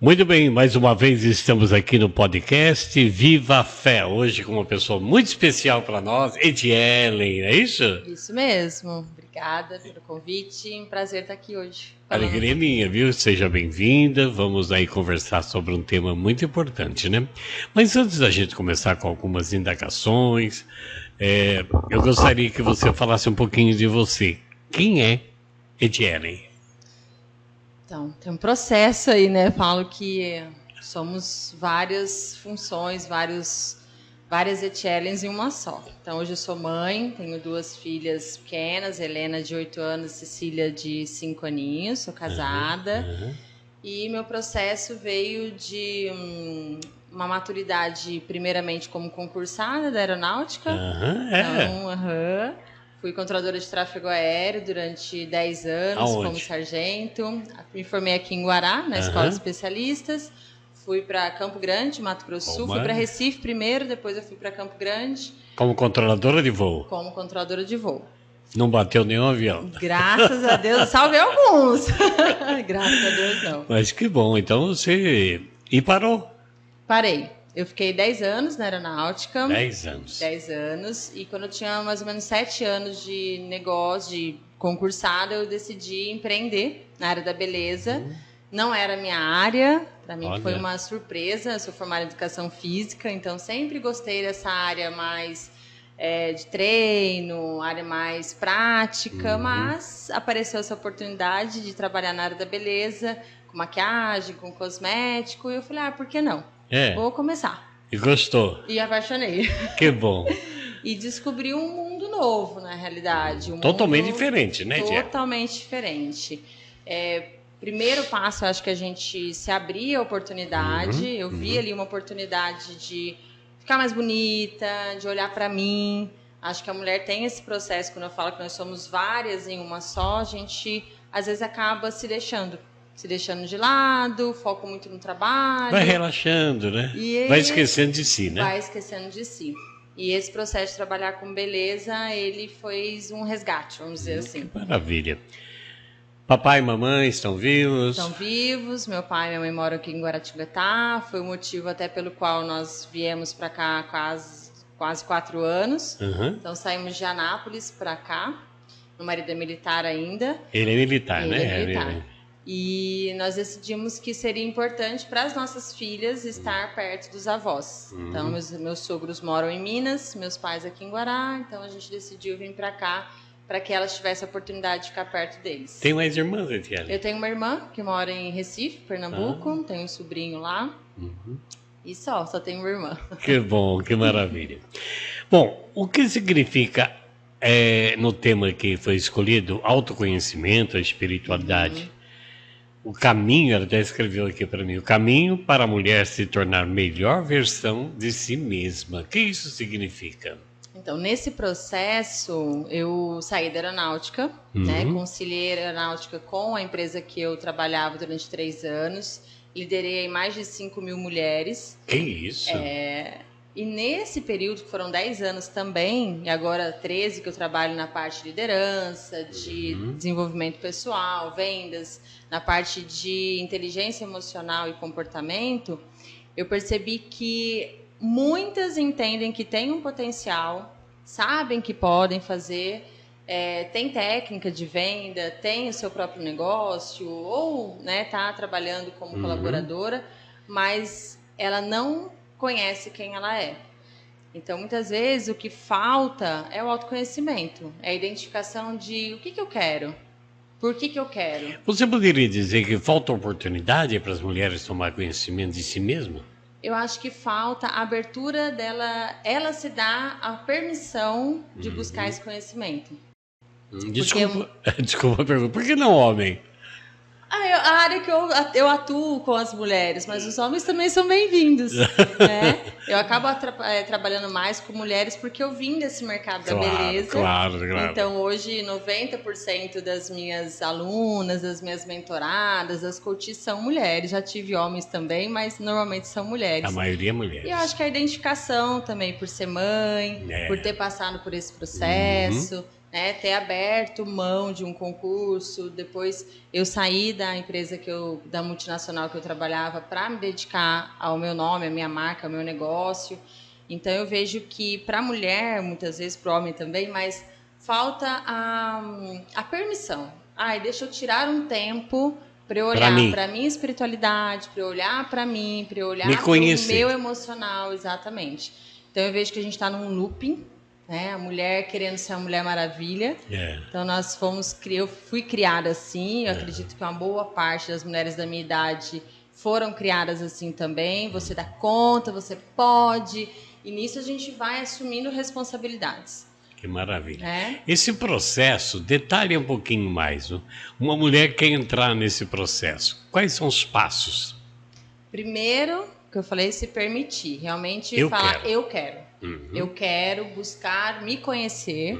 Muito bem, mais uma vez estamos aqui no podcast Viva a Fé, hoje com uma pessoa muito especial para nós, Edielen, é isso? Isso mesmo, obrigada pelo convite, um prazer estar aqui hoje. Alegria minha, viu? Seja bem-vinda, vamos aí conversar sobre um tema muito importante, né? Mas antes da gente começar com algumas indagações, eu gostaria que você falasse um pouquinho de você. Quem é Edielen? Então, tem um processo aí, né? Falo que somos várias funções, várias Etielens em uma só. Então, hoje eu sou mãe, tenho duas filhas pequenas, Helena de 8 anos, Cecília de 5 aninhos, sou casada. E meu processo veio de uma maturidade, primeiramente, como concursada da aeronáutica. Fui controladora de tráfego aéreo durante 10 anos. Aonde? Como sargento. Me formei aqui em Guará, na Escola de Especialistas. Fui para Campo Grande, Mato Grosso do Sul. Fui para Recife primeiro, depois eu fui para Campo Grande. Como controladora de voo? Como controladora de voo. Não bateu nenhum avião? Graças a Deus, salvei alguns. Graças a Deus, não. Mas que bom, então você... E parou? Parei. Eu fiquei 10 anos na aeronáutica. 10 anos. 10 anos. E quando eu tinha mais ou menos 7 anos de negócio, de concursada, eu decidi empreender na área da beleza. Não era a minha área. Para mim foi uma surpresa. Eu sou formada em educação física, então sempre gostei dessa área mais de treino, área mais prática. Mas apareceu essa oportunidade de trabalhar na área da beleza, com maquiagem, com cosmético. E eu falei, por que não? Vou começar. E gostou? E apaixonei. Que bom. E descobri um mundo novo, na realidade. Totalmente diferente, né, Tia? Totalmente diferente. Primeiro passo, eu acho que a gente se abrir a oportunidade. Eu vi ali uma oportunidade de ficar mais bonita, de olhar para mim. Acho que a mulher tem esse processo, quando eu falo que nós somos várias em uma só, a gente às vezes acaba se deixando de lado, foco muito no trabalho. Vai relaxando, né? Vai esquecendo de si, né? Vai esquecendo de si. E esse processo de trabalhar com beleza, ele fez um resgate, vamos dizer assim. Que maravilha. Papai e mamãe estão vivos? Estão vivos. Meu pai e minha mãe moram aqui em Guaratinguetá. Foi o motivo até pelo qual nós viemos para cá quase 4 anos. Então saímos de Anápolis para cá. Meu marido é militar ainda. Ele é militar, né? Ele é militar. E nós decidimos que seria importante para as nossas filhas estar perto dos avós. Então, meus sogros moram em Minas, meus pais aqui em Guará. Então, a gente decidiu vir para cá para que elas tivessem a oportunidade de ficar perto deles. Tem mais irmãs, Etiele? Eu tenho uma irmã que mora em Recife, Pernambuco. Tenho um sobrinho lá. E só tenho uma irmã. Que bom, que maravilha. Bom, o que significa, no tema que foi escolhido, autoconhecimento, a espiritualidade? O caminho, ela até escreveu aqui para mim, o caminho para a mulher se tornar melhor versão de si mesma. O que isso significa? Então, nesse processo, eu saí da aeronáutica, né? Conciliei a aeronáutica com a empresa que eu trabalhava durante 3 anos. Liderei mais de 5.000 mulheres. Que isso? E nesse período, que foram 10 anos também, e agora 13 que eu trabalho na parte de liderança, de desenvolvimento pessoal, vendas, na parte de inteligência emocional e comportamento, eu percebi que muitas entendem que têm um potencial, sabem que podem fazer, tem técnica de venda, tem o seu próprio negócio, ou tá trabalhando como colaboradora, mas ela não conhece quem ela é. Então, muitas vezes, o que falta é o autoconhecimento, é a identificação de o que eu quero, por que eu quero. Você poderia dizer que falta oportunidade para as mulheres tomar conhecimento de si mesmas? Eu acho que falta a abertura dela, ela se dá a permissão de buscar esse conhecimento. Desculpa a pergunta, por que não homem? A área que eu atuo com as mulheres, mas os homens também são bem-vindos. Né? Eu acabo trabalhando mais com mulheres porque eu vim desse mercado da beleza. Claro. Então, hoje, 90% das minhas alunas, das minhas mentoradas, das coaches são mulheres. Já tive homens também, mas normalmente são mulheres. A maioria é mulheres. E eu acho que a identificação também por ser mãe, por ter passado por esse processo... né, ter aberto mão de um concurso. Depois eu saí da empresa da multinacional que eu trabalhava para me dedicar ao meu nome, à minha marca, ao meu negócio. Então eu vejo que para a mulher, muitas vezes para o homem também, mas falta a permissão. Ai, deixa eu tirar um tempo para eu olhar para a minha espiritualidade, para eu olhar para mim, para eu olhar para o meu emocional, exatamente. Então eu vejo que a gente está num looping, né? A mulher querendo ser a Mulher Maravilha. Então eu fui criada assim, eu acredito que uma boa parte das mulheres da minha idade foram criadas assim também. Você dá conta, você pode, e nisso a gente vai assumindo responsabilidades. Que maravilha. Esse processo, detalhe um pouquinho mais. Uma mulher quer entrar nesse processo. Quais são os passos? Primeiro, que eu falei, se permitir. Realmente falar, eu quero. Eu quero buscar me conhecer.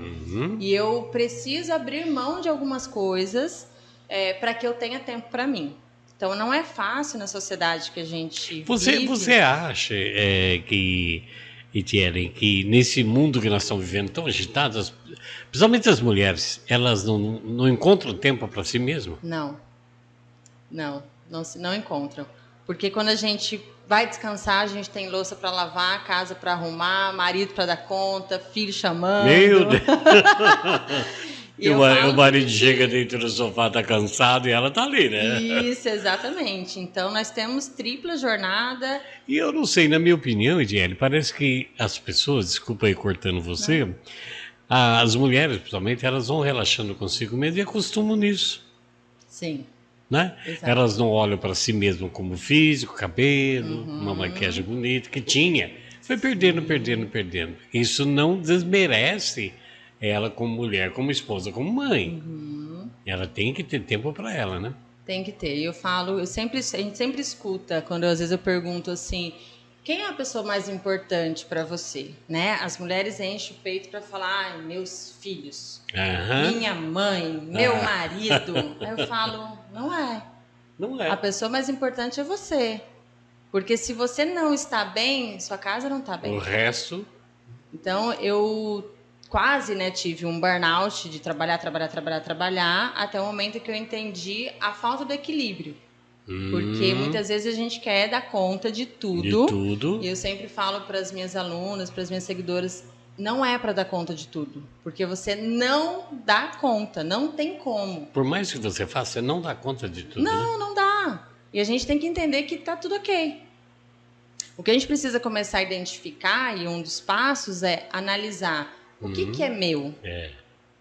E eu preciso abrir mão de algumas coisas para que eu tenha tempo para mim. Então, não é fácil na sociedade que a gente vive. Você acha Etienne, que nesse mundo que nós estamos vivendo tão agitadas, principalmente as mulheres, elas não encontram tempo para si mesmas? Não encontram. Porque quando a gente vai descansar, a gente tem louça para lavar, casa para arrumar, marido para dar conta, filho chamando. Meu Deus! E o marido chega dentro do sofá, tá cansado, e ela tá ali, né? Isso, exatamente. Então, nós temos tripla jornada. E eu não sei, na minha opinião, Ediele, parece que as pessoas, desculpa aí cortando você, as mulheres, principalmente, elas vão relaxando consigo mesmo e acostumam nisso. Sim. Né? Elas não olham para si mesmas como físico, cabelo, uma maquiagem bonita, que tinha. Foi perdendo. Isso não desmerece ela como mulher, como esposa, como mãe. Ela tem que ter tempo para ela, né? Tem que ter. A gente sempre escuta, quando às vezes eu pergunto assim, quem é a pessoa mais importante para você? Né? As mulheres enchem o peito para falar, meus filhos, minha mãe, meu marido. Aí eu falo, não é. Não é. A pessoa mais importante é você. Porque se você não está bem, sua casa não está bem. O resto... Então, eu quase tive um burnout de trabalhar, até o momento que eu entendi a falta do equilíbrio. Porque muitas vezes a gente quer dar conta de tudo. E eu sempre falo para as minhas alunas, para as minhas seguidoras, não é para dar conta de tudo. Porque você não dá conta, não tem como. Por mais que você faça, você não dá conta de tudo. Não dá. E a gente tem que entender que tá tudo ok. O que a gente precisa começar a identificar, e um dos passos é analisar o que é meu,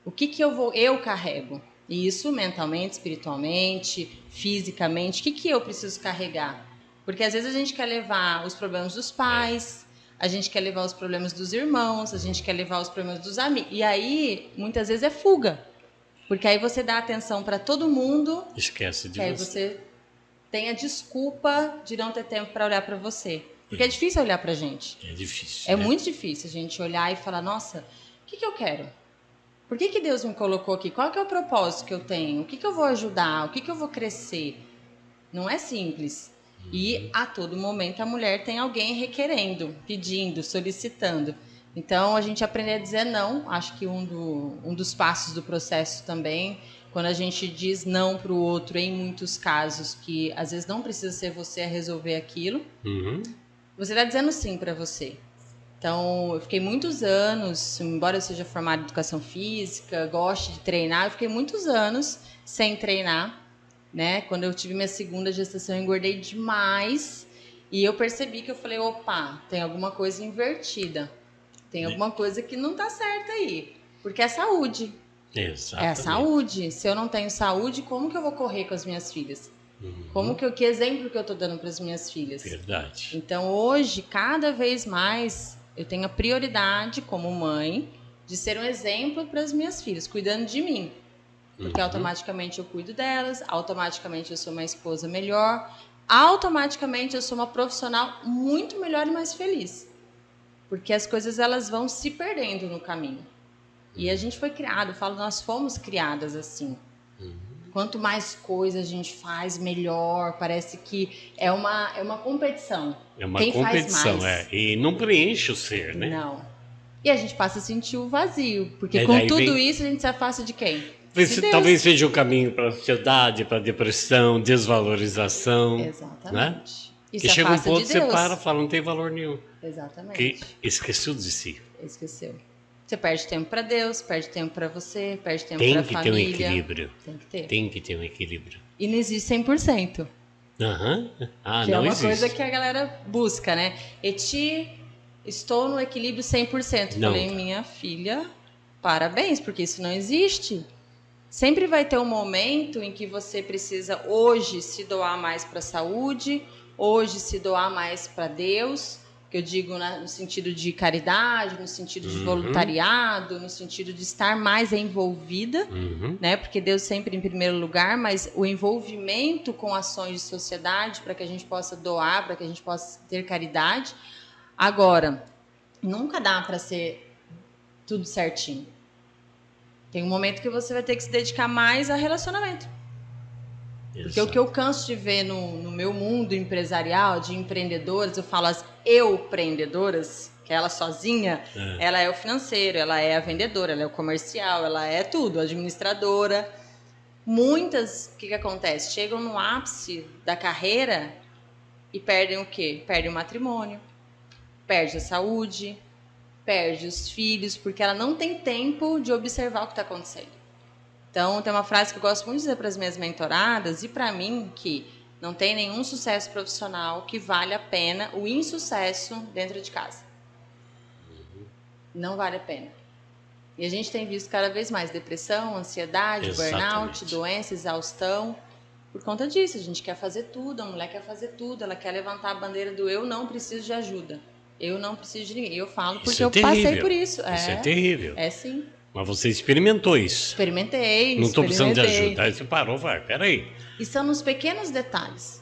o que eu carrego. E isso mentalmente, espiritualmente, fisicamente, o que eu preciso carregar? Porque às vezes a gente quer levar os problemas dos pais, a gente quer levar os problemas dos irmãos, a gente quer levar os problemas dos amigos. E aí, muitas vezes é fuga. Porque aí você dá atenção para todo mundo. Esquece de você. Aí você tem a desculpa de não ter tempo para olhar para você. Porque é difícil olhar pra gente. É difícil. É muito difícil a gente olhar e falar, nossa, o que eu quero? Por que Deus me colocou aqui? Qual que é o propósito que eu tenho? O que eu vou ajudar? O que eu vou crescer? Não é simples. E a todo momento a mulher tem alguém requerendo, pedindo, solicitando. Então a gente aprender a dizer não. Acho que um dos passos do processo também, quando a gente diz não para o outro, em muitos casos, que às vezes não precisa ser você a resolver aquilo, você está dizendo sim para você. Então, eu fiquei muitos anos, embora eu seja formada em educação física, goste de treinar, eu fiquei muitos anos sem treinar, né? Quando eu tive minha segunda gestação, eu engordei demais e eu percebi que eu falei, opa, tem alguma coisa invertida, tem alguma coisa que não está certa aí, porque é saúde. Exatamente. É saúde. Se eu não tenho saúde, como que eu vou correr com as minhas filhas? Que exemplo que eu estou dando para as minhas filhas? Verdade. Então, hoje, cada vez mais, eu tenho a prioridade, como mãe, de ser um exemplo para as minhas filhas, cuidando de mim. Porque automaticamente eu cuido delas, automaticamente eu sou uma esposa melhor, automaticamente eu sou uma profissional muito melhor e mais feliz. Porque as coisas elas vão se perdendo no caminho. E a gente foi criado, eu falo, nós fomos criadas assim. Quanto mais coisa a gente faz, melhor. Parece que é uma competição. É uma Quem competição, faz mais? E não preenche o ser, né? Não. E a gente passa a sentir o vazio, porque É, com daí tudo vem- isso a gente se afasta de quem? De Deus. Talvez seja o caminho para a ansiedade, para a depressão, desvalorização, né? Exatamente. E Que se chega um afasta ponto de que você Deus. para e fala, não tem valor nenhum. Que Exatamente. esqueceu de si. Esqueceu. Você perde tempo para Deus, perde tempo para você, perde tempo Tem para que ter um família. equilíbrio. Tem que ter. Tem que ter um equilíbrio. E não existe 100%. Aham. Ah, Que não é uma existe. coisa que a galera busca, né? Eti, estou no equilíbrio 100%. Não. Falei, minha filha, parabéns, porque isso não existe. Sempre vai ter um momento em que você precisa hoje se doar mais para a saúde, hoje se doar mais para Deus, que eu digo no sentido de caridade, no sentido de voluntariado, no sentido de estar mais envolvida, né? Porque Deus sempre em primeiro lugar, mas o envolvimento com ações de sociedade para que a gente possa doar, para que a gente possa ter caridade. Agora, nunca dá para ser tudo certinho. Tem um momento que você vai ter que se dedicar mais a relacionamento. Porque o que eu canso de ver no meu mundo empresarial, de empreendedoras, eu falo as eu-prendedoras, que ela sozinha, ela é o financeiro, ela é a vendedora, ela é o comercial, ela é tudo, a administradora. Muitas, o que acontece? Chegam no ápice da carreira e perdem o quê? Perdem o matrimônio, perde a saúde, perde os filhos, porque ela não tem tempo de observar o que está acontecendo. Então, tem uma frase que eu gosto muito de dizer para as minhas mentoradas e para mim, que não tem nenhum sucesso profissional que vale a pena o insucesso dentro de casa. Não vale a pena. E a gente tem visto cada vez mais depressão, ansiedade, burnout, doença, exaustão. Por conta disso, a gente quer fazer tudo, a mulher quer fazer tudo, ela quer levantar a bandeira do eu não preciso de ajuda. Eu não preciso de ninguém. Eu falo porque eu passei por isso. Isso é terrível. É sim. Mas você experimentou isso. Experimentei. Não estou precisando de ajuda. Aí você parou, vai, peraí. E são nos pequenos detalhes.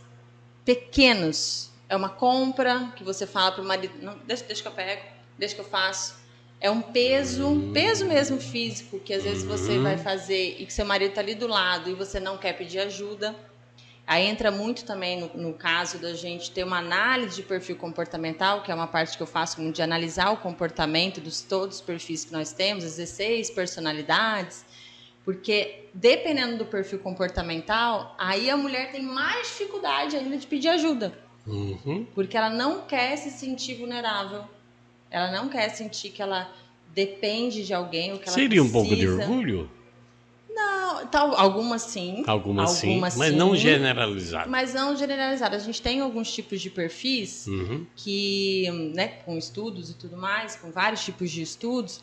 Pequenos. É uma compra que você fala para o marido, não, deixa que eu pego, deixa que eu faço. É um peso mesmo físico, que às vezes você vai fazer e que seu marido está ali do lado e você não quer pedir ajuda. Aí entra muito também no caso da gente ter uma análise de perfil comportamental, que é uma parte que eu faço muito de analisar o comportamento dos todos os perfis que nós temos, as 16 personalidades, porque dependendo do perfil comportamental, aí a mulher tem mais dificuldade ainda de pedir ajuda, porque ela não quer se sentir vulnerável, ela não quer sentir que ela depende de alguém, ou que ela Seria precisa. Um pouco de orgulho? Não, algumas sim. Algumas sim, mas não generalizado. Mas não generalizado. A gente tem alguns tipos de perfis que, né, com estudos e tudo mais, com vários tipos de estudos,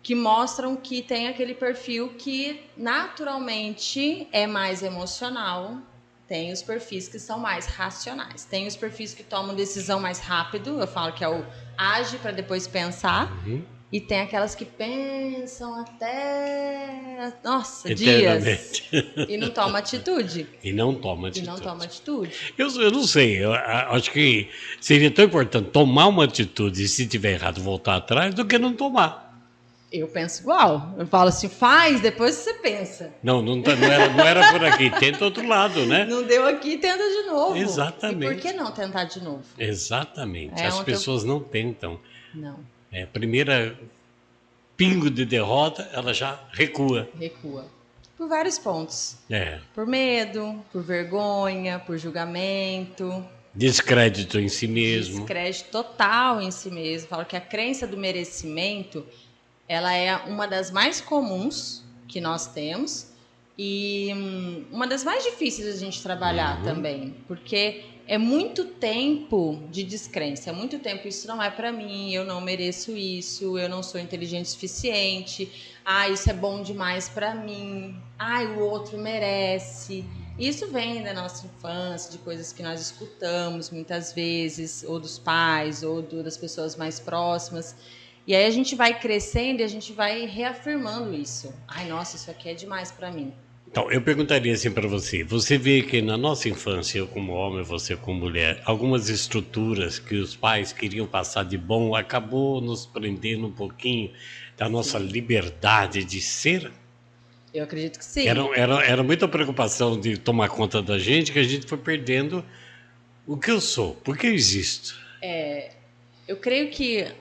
que mostram que tem aquele perfil que naturalmente é mais emocional. Tem os perfis que são mais racionais. Tem os perfis que tomam decisão mais rápido. Eu falo que é o age para depois pensar. E tem aquelas que pensam até, nossa, dias, e não toma atitude. E não toma atitude. E não toma atitude. Eu não sei, eu acho que seria tão importante tomar uma atitude e, se tiver errado, voltar atrás, do que não tomar. Eu penso igual. Eu falo assim, faz, depois você pensa. Não era por aqui, tenta outro lado, né? Não deu aqui, tenta de novo. Exatamente. E por que não tentar de novo? Exatamente. As pessoas não tentam. Não. Primeira pingo de derrota, ela já recua. Recua. Por vários pontos. É. Por medo, por vergonha, por julgamento. Descrédito em si mesmo. Descrédito total em si mesmo. Falo que a crença do merecimento, ela é uma das mais comuns que nós temos e uma das mais difíceis de a gente trabalhar também, porque é muito tempo de descrença, é muito tempo, isso não é para mim, eu não mereço isso, eu não sou inteligente o suficiente, isso é bom demais para mim, o outro merece. Isso vem da nossa infância, de coisas que nós escutamos muitas vezes, ou dos pais, ou das pessoas mais próximas. E aí a gente vai crescendo e a gente vai reafirmando isso. Nossa, isso aqui é demais para mim. Então, eu perguntaria assim para você. Você vê que na nossa infância, eu como homem, você como mulher, algumas estruturas que os pais queriam passar de bom acabou nos prendendo um pouquinho da nossa liberdade de ser? Eu acredito que sim. Era muita preocupação de tomar conta da gente que a gente foi perdendo o que eu sou, por que eu existo. Eu creio que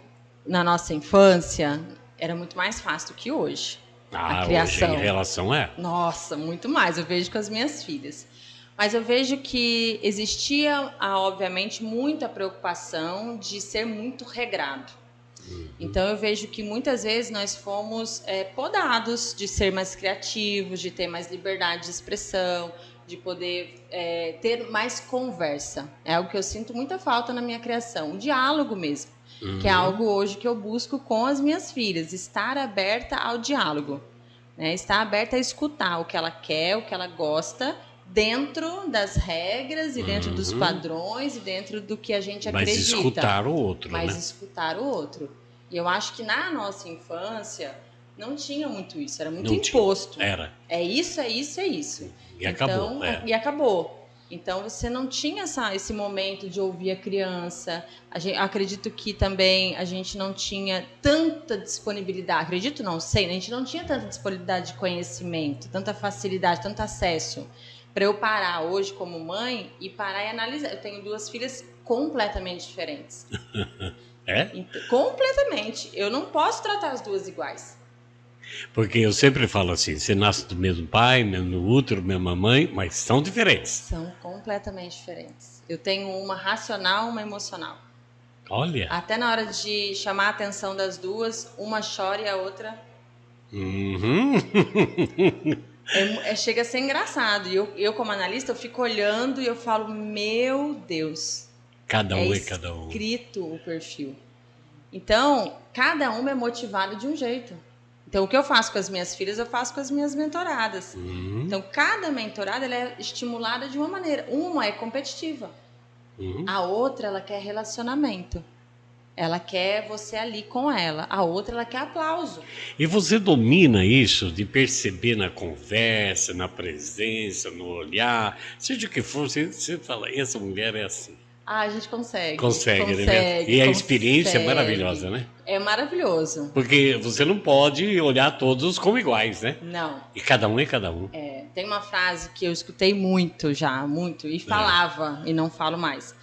na nossa infância, era muito mais fácil do que hoje. A criação. Hoje em relação Nossa, muito mais. Eu vejo com as minhas filhas. Mas eu vejo que existia, obviamente, muita preocupação de ser muito regrado. Então, eu vejo que muitas vezes nós fomos podados de ser mais criativos, de ter mais liberdade de expressão, de poder ter mais conversa. É algo que eu sinto muita falta na minha criação. O diálogo mesmo, que é algo hoje que eu busco com as minhas filhas. Estar aberta ao diálogo. Né? Estar aberta a escutar o que ela quer, o que ela gosta, dentro das regras e dentro dos padrões e dentro do que a gente acredita. Mas escutar o outro, Mas né? escutar o outro. E eu acho que na nossa infância não tinha muito isso, era muito Não imposto. Era. É isso, é isso, é isso. E acabou. E acabou. Então você não tinha esse momento de ouvir a criança. Acredito que também a gente não tinha tanta disponibilidade. Acredito não, sei, a gente não tinha tanta disponibilidade de conhecimento, tanta facilidade, tanto acesso. Para eu parar hoje como mãe e parar e analisar. Eu tenho 2 filhas completamente diferentes. Completamente. Eu não posso tratar as 2 iguais. Porque eu sempre falo assim, você nasce do mesmo pai, mesmo útero, mesma mãe, mas são diferentes. São completamente diferentes. Eu tenho uma racional, uma emocional. Olha. Até na hora de chamar a atenção das 2, uma chora e a outra... chega a ser engraçado. E eu, como analista, eu fico olhando e eu falo, meu Deus. Cada um é cada um. É escrito o perfil. Então, cada uma é motivada de um jeito. Então, o que eu faço com as minhas filhas, eu faço com as minhas mentoradas. Então, cada mentorada ela é estimulada de uma maneira. Uma é competitiva. A outra, ela quer relacionamento. Ela quer você ali com ela. A outra, ela quer aplauso. E você domina isso de perceber na conversa, na presença, no olhar, seja o que for, você fala, essa mulher é assim. A gente consegue. Né? E a experiência é maravilhosa, né? É maravilhoso. Porque você não pode olhar todos como iguais, né? Não. E cada um é cada um. Tem uma frase que eu escutei muito, e falava, e não falo mais.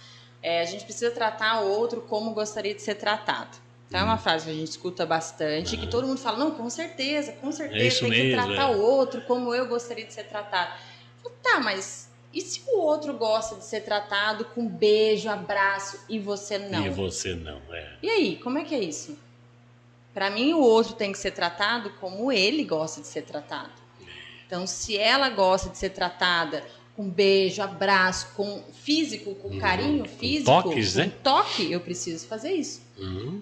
A gente precisa tratar o outro como gostaria de ser tratado. Então é uma frase que a gente escuta bastante, que todo mundo fala, não, com certeza, tem que tratar o outro como eu gostaria de ser tratado. Tá, mas... E se o outro gosta de ser tratado com beijo, abraço e você não? E você não, E aí, como é que é isso? Para mim, o outro tem que ser tratado como ele gosta de ser tratado. Então, se ela gosta de ser tratada com beijo, abraço, com físico, com carinho físico, toques, né? Toque, eu preciso fazer isso.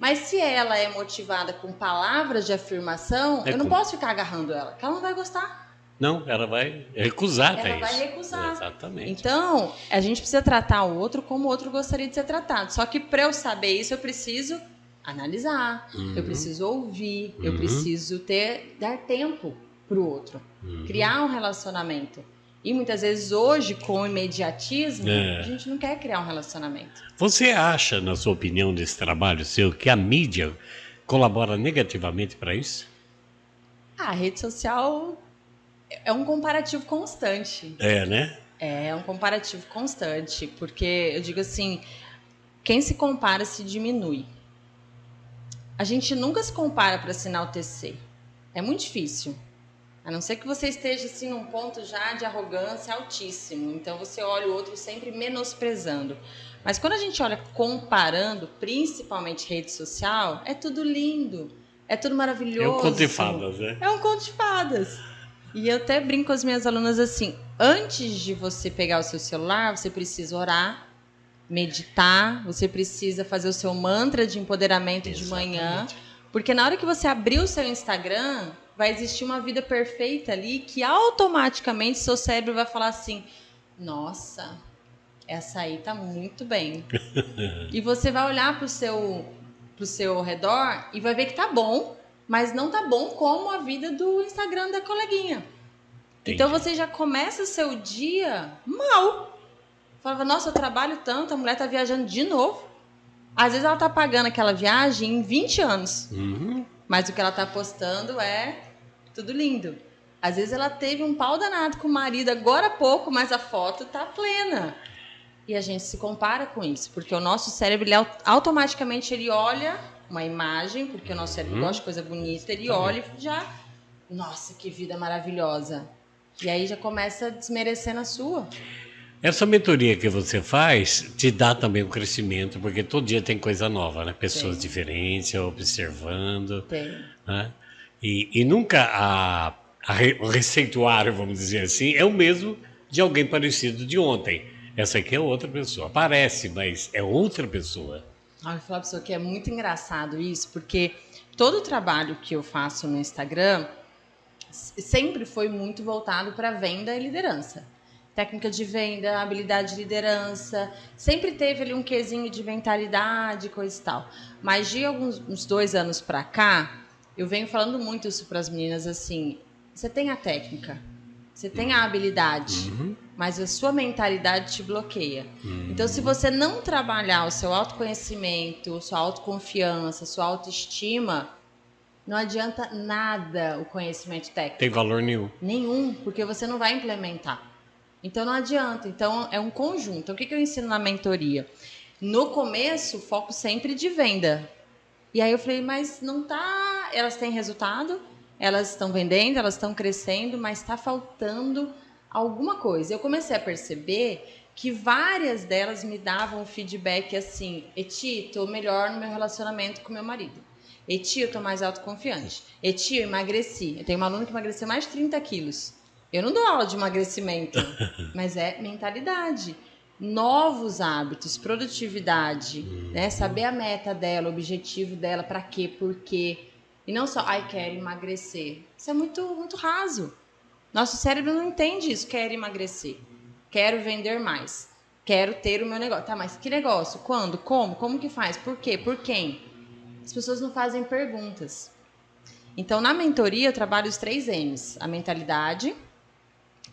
Mas se ela é motivada com palavras de afirmação, eu não posso ficar agarrando ela, porque ela não vai gostar. Não, ela vai recusar. Ela vai recusar. Exatamente. Então, a gente precisa tratar o outro como o outro gostaria de ser tratado. Só que para eu saber isso, eu preciso analisar, eu preciso ouvir, eu preciso dar tempo para o outro, criar um relacionamento. E muitas vezes hoje, com o imediatismo, a gente não quer criar um relacionamento. Você acha, na sua opinião, desse trabalho seu, que a mídia colabora negativamente para isso? A rede social... É um comparativo constante. Né? É um comparativo constante, porque eu digo assim, quem se compara se diminui. A gente nunca se compara para se enaltecer. É muito difícil. A não ser que você esteja assim, num ponto já de arrogância altíssimo. Então você olha o outro sempre menosprezando. Mas quando a gente olha comparando, principalmente rede social, é tudo lindo, é tudo maravilhoso. É um conto de fadas, né? É um conto de fadas. E eu até brinco com as minhas alunas assim, antes de você pegar o seu celular, você precisa orar, meditar, você precisa fazer o seu mantra de empoderamento de manhã, porque na hora que você abrir o seu Instagram, vai existir uma vida perfeita ali que automaticamente seu cérebro vai falar assim, nossa, essa aí tá muito bem. E você vai olhar pro seu redor e vai ver que tá bom, mas não tá bom como a vida do Instagram da coleguinha. Entendi. Então você já começa o seu dia mal. Falava, nossa, eu trabalho tanto, a mulher tá viajando de novo. Às vezes ela tá pagando aquela viagem em 20 anos. Mas o que ela tá postando é tudo lindo. Às vezes ela teve um pau danado com o marido agora há pouco, mas a foto tá plena. E a gente se compara com isso, porque o nosso cérebro, ele automaticamente ele olha uma imagem, porque o nosso cérebro gosta de coisa bonita, ele olha e já, nossa, que vida maravilhosa. E aí já começa a desmerecer na sua. Essa mentoria que você faz te dá também um crescimento, porque todo dia tem coisa nova, né? Pessoas diferentes, observando. Tem. Né? E nunca o receituário, vamos dizer assim, é o mesmo de alguém parecido de ontem. Essa aqui é outra pessoa. Parece, mas é outra pessoa. Eu vou falar pra você que é muito engraçado isso, porque todo o trabalho que eu faço no Instagram sempre foi muito voltado para venda e liderança. Técnica de venda, habilidade de liderança, sempre teve ali um quesinho de mentalidade, coisa e tal. Mas de uns 2 anos para cá, eu venho falando muito isso para as meninas, assim, você tem a técnica, você tem a habilidade, mas a sua mentalidade te bloqueia. Então, se você não trabalhar o seu autoconhecimento, sua autoconfiança, sua autoestima, não adianta nada o conhecimento técnico. Tem valor nenhum. Nenhum, porque você não vai implementar. Então não adianta. Então é um conjunto. Então, o que eu ensino na mentoria? No começo, foco sempre de venda. E aí eu falei, mas não tá. Elas têm resultado, elas estão vendendo, elas estão crescendo, mas está faltando alguma coisa. Eu comecei a perceber que várias delas me davam feedback assim: Eti, estou melhor no meu relacionamento com meu marido. Eti, eu estou mais autoconfiante. Eti, eu emagreci. Eu tenho uma aluna que emagreceu mais de 30 quilos. Eu não dou aula de emagrecimento, mas é mentalidade. Novos hábitos, produtividade, né? Saber a meta dela, o objetivo dela, para quê, por quê. E não só, quero emagrecer. Isso é muito, muito raso. Nosso cérebro não entende isso. Quero emagrecer. Quero vender mais. Quero ter o meu negócio. Tá, mas que negócio? Quando? Como? Como que faz? Por quê? Por quem? As pessoas não fazem perguntas. Então, na mentoria, eu trabalho os 3 M's. A mentalidade,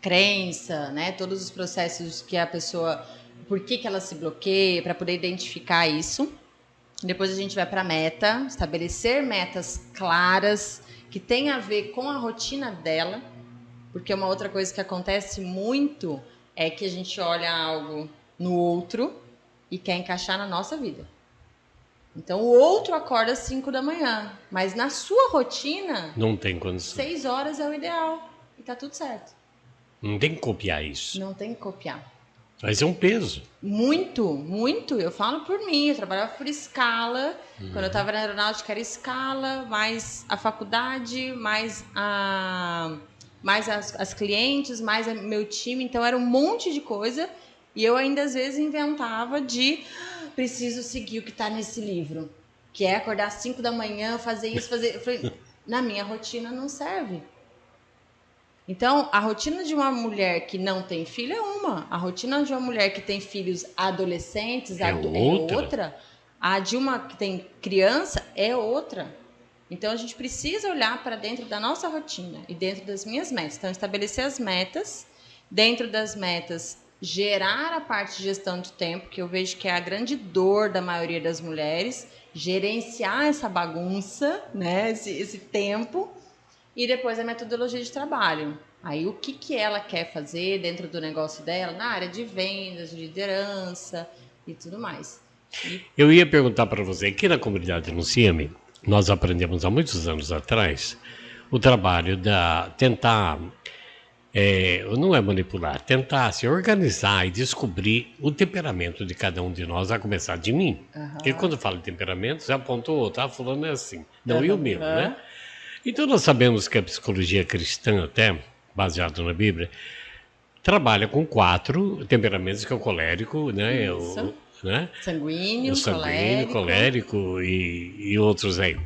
crença, né? Todos os processos que a pessoa... Por que ela se bloqueia, para poder identificar isso. Depois a gente vai para a meta, estabelecer metas claras, que tem a ver com a rotina dela. Porque uma outra coisa que acontece muito é que a gente olha algo no outro e quer encaixar na nossa vida. Então, o outro acorda às 5 da manhã, mas na sua rotina... Não tem condição. 6 horas é o ideal e tá tudo certo. Não tem que copiar isso. Não tem que copiar. Mas é um peso. Muito, muito. Eu falo por mim, eu trabalhava por escala. Quando eu estava na aeronáutica era escala, mais a faculdade, mais as clientes, mais meu time. Então, era um monte de coisa. E eu ainda, às vezes, inventava de... Preciso seguir o que está nesse livro. Que é acordar às 5 da manhã, fazer isso, fazer... Eu falei, na minha rotina não serve. Então, a rotina de uma mulher que não tem filho é uma. A rotina de uma mulher que tem filhos adolescentes é outra. A de uma que tem criança é outra. Então, a gente precisa olhar para dentro da nossa rotina e dentro das minhas metas. Então, estabelecer as metas. Dentro das metas, gerar a parte de gestão de tempo, que eu vejo que é a grande dor da maioria das mulheres. Gerenciar essa bagunça, né? Esse tempo. E depois a metodologia de trabalho. Aí o que ela quer fazer dentro do negócio dela, na área de vendas, de liderança e tudo mais. Eu ia perguntar para você, aqui na comunidade Anuncia-me, nós aprendemos há muitos anos atrás o trabalho da tentar, não é manipular, tentar se organizar e descobrir o temperamento de cada um de nós, a começar de mim. Porque quando eu falo de temperamento, você apontou, fulano é assim. Não, e o meu, né? Então, nós sabemos que a psicologia cristã, até baseada na Bíblia, trabalha com 4 temperamentos, que é o colérico, né? Sanguíneo, colérico e outros aí.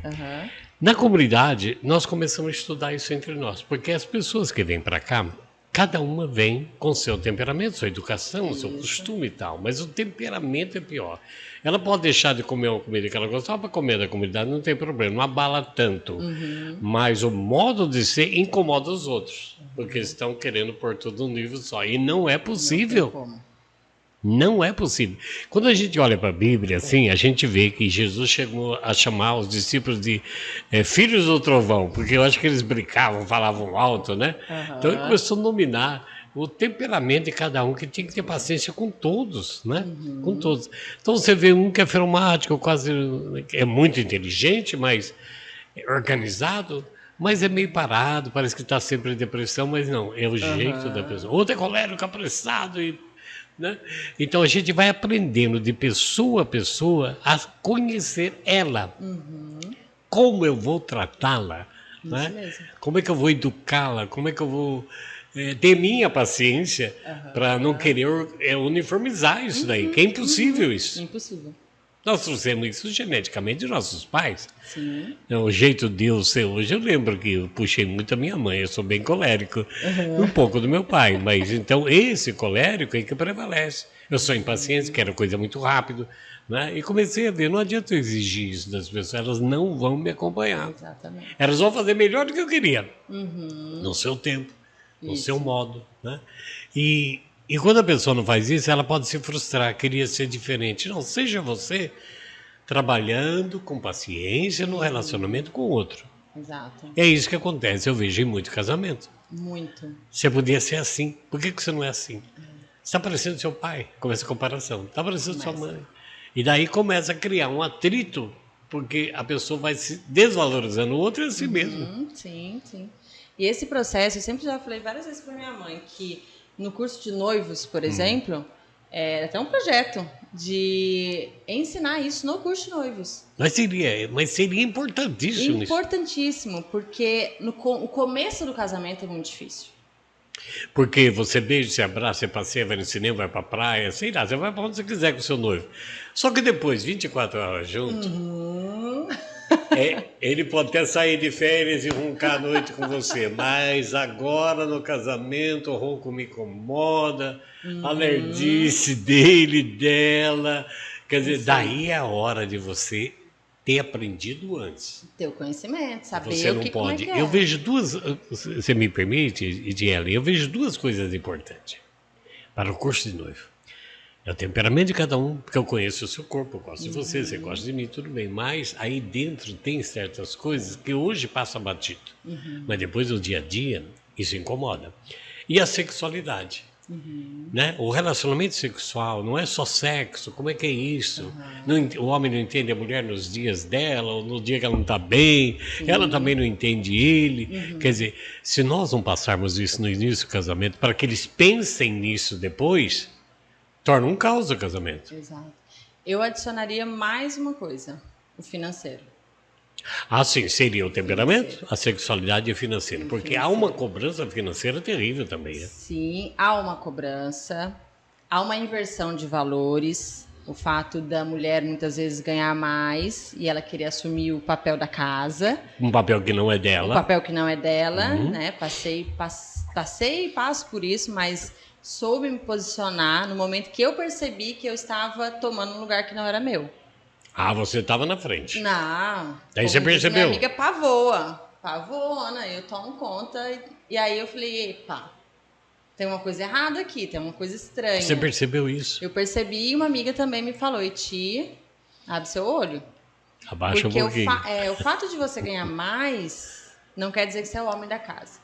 Na comunidade, nós começamos a estudar isso entre nós, porque as pessoas que vêm para cá, cada uma vem com seu temperamento, sua educação, seu costume e tal, mas o temperamento é pior. Ela pode deixar de comer uma comida que ela gostava para comer da comunidade, não tem problema, não abala tanto. Mas o modo de ser incomoda os outros, porque estão querendo pôr tudo num nível só. E não é possível. Não é possível. Quando a gente olha para a Bíblia, assim, a gente vê que Jesus chegou a chamar os discípulos de filhos do trovão, porque eu acho que eles brincavam, falavam alto, né? Então ele começou a nominar o temperamento de cada um, que tinha que ter paciência com todos, né? Com todos. Então você vê um que é fleumático, quase é muito inteligente, mas organizado, mas é meio parado, parece que está sempre em depressão, mas não, é o jeito da pessoa. Outro é colérico, apressado, né? Então a gente vai aprendendo de pessoa a pessoa a conhecer ela. Como eu vou tratá-la, né? mesmo. Como é que eu vou educá-la, como é que eu vou ter minha paciência para não querer uniformizar isso daí, que é impossível isso. Impossível. Nós trouxemos isso geneticamente de nossos pais. Sim. O jeito de eu ser hoje, eu lembro que eu puxei muito a minha mãe, eu sou bem colérico, um pouco do meu pai, mas então esse colérico é que prevalece. Eu sou impaciente, quero coisa muito rápido, né? E comecei a ver, não adianta eu exigir isso das pessoas, elas não vão me acompanhar. Exatamente. Elas vão fazer melhor do que eu queria, no seu tempo, no seu modo, né? E quando a pessoa não faz isso, ela pode se frustrar, queria ser diferente. Não, seja você trabalhando com paciência no relacionamento com o outro. Exato. É isso que acontece, eu vejo em muito casamento. Muito. Você podia ser assim, por que você não é assim? Você está parecendo seu pai, começa a comparação, está parecendo sua mãe. E daí começa a criar um atrito, porque a pessoa vai se desvalorizando o outro e a si mesmo. Sim, sim. E esse processo, eu sempre já falei várias vezes para minha mãe, que no curso de noivos, por exemplo, é até um projeto de ensinar isso no curso de noivos. Mas seria importantíssimo isso. Importantíssimo, porque o começo do casamento é muito difícil. Porque você beija, se abraça, você passeia, vai no cinema, vai pra praia, sei lá, você vai pra onde você quiser com o seu noivo. Só que depois, 24 horas junto, ele pode até sair de férias e roncar à noite com você, mas agora no casamento o ronco me incomoda, a lerdice dele, dela. Quer dizer, daí é a hora de você ter aprendido antes. Ter o conhecimento, saber Você o não que pode. Como é que é. Eu vejo duas, você me permite, Ediela, eu vejo duas coisas importantes para o curso de noivo. É o temperamento de cada um, porque eu conheço o seu corpo, eu gosto de você, você gosta de mim, tudo bem. Mas aí dentro tem certas coisas que hoje passa batido. Mas depois no dia a dia, isso incomoda. E a sexualidade. Né? O relacionamento sexual não é só sexo, como é que é isso? O homem não entende a mulher nos dias dela, ou no dia que ela não está bem, ela também não entende ele. Quer dizer, se nós não passarmos isso no início do casamento, para que eles pensem nisso depois, torna um caos o casamento. Exato. Eu adicionaria mais uma coisa, o financeiro. Ah, sim, seria o temperamento, a sexualidade e o financeiro, porque há uma cobrança financeira terrível também, né? Sim, há uma cobrança, há uma inversão de valores, o fato da mulher muitas vezes ganhar mais e ela querer assumir o papel da casa. Um papel que não é dela. O papel que não é dela, né? Passei e passo por isso, mas soube me posicionar no momento que eu percebi que eu estava tomando um lugar que não era meu. Ah, você estava na frente. Não. Daí você percebeu? Minha amiga pavoa, eu tomo conta. E aí eu falei, epa, tem uma coisa errada aqui, tem uma coisa estranha. Você percebeu isso? Eu percebi e uma amiga também me falou, Iti, abre seu olho. Abaixa porque um pouquinho. O fato de você ganhar mais não quer dizer que você é o homem da casa.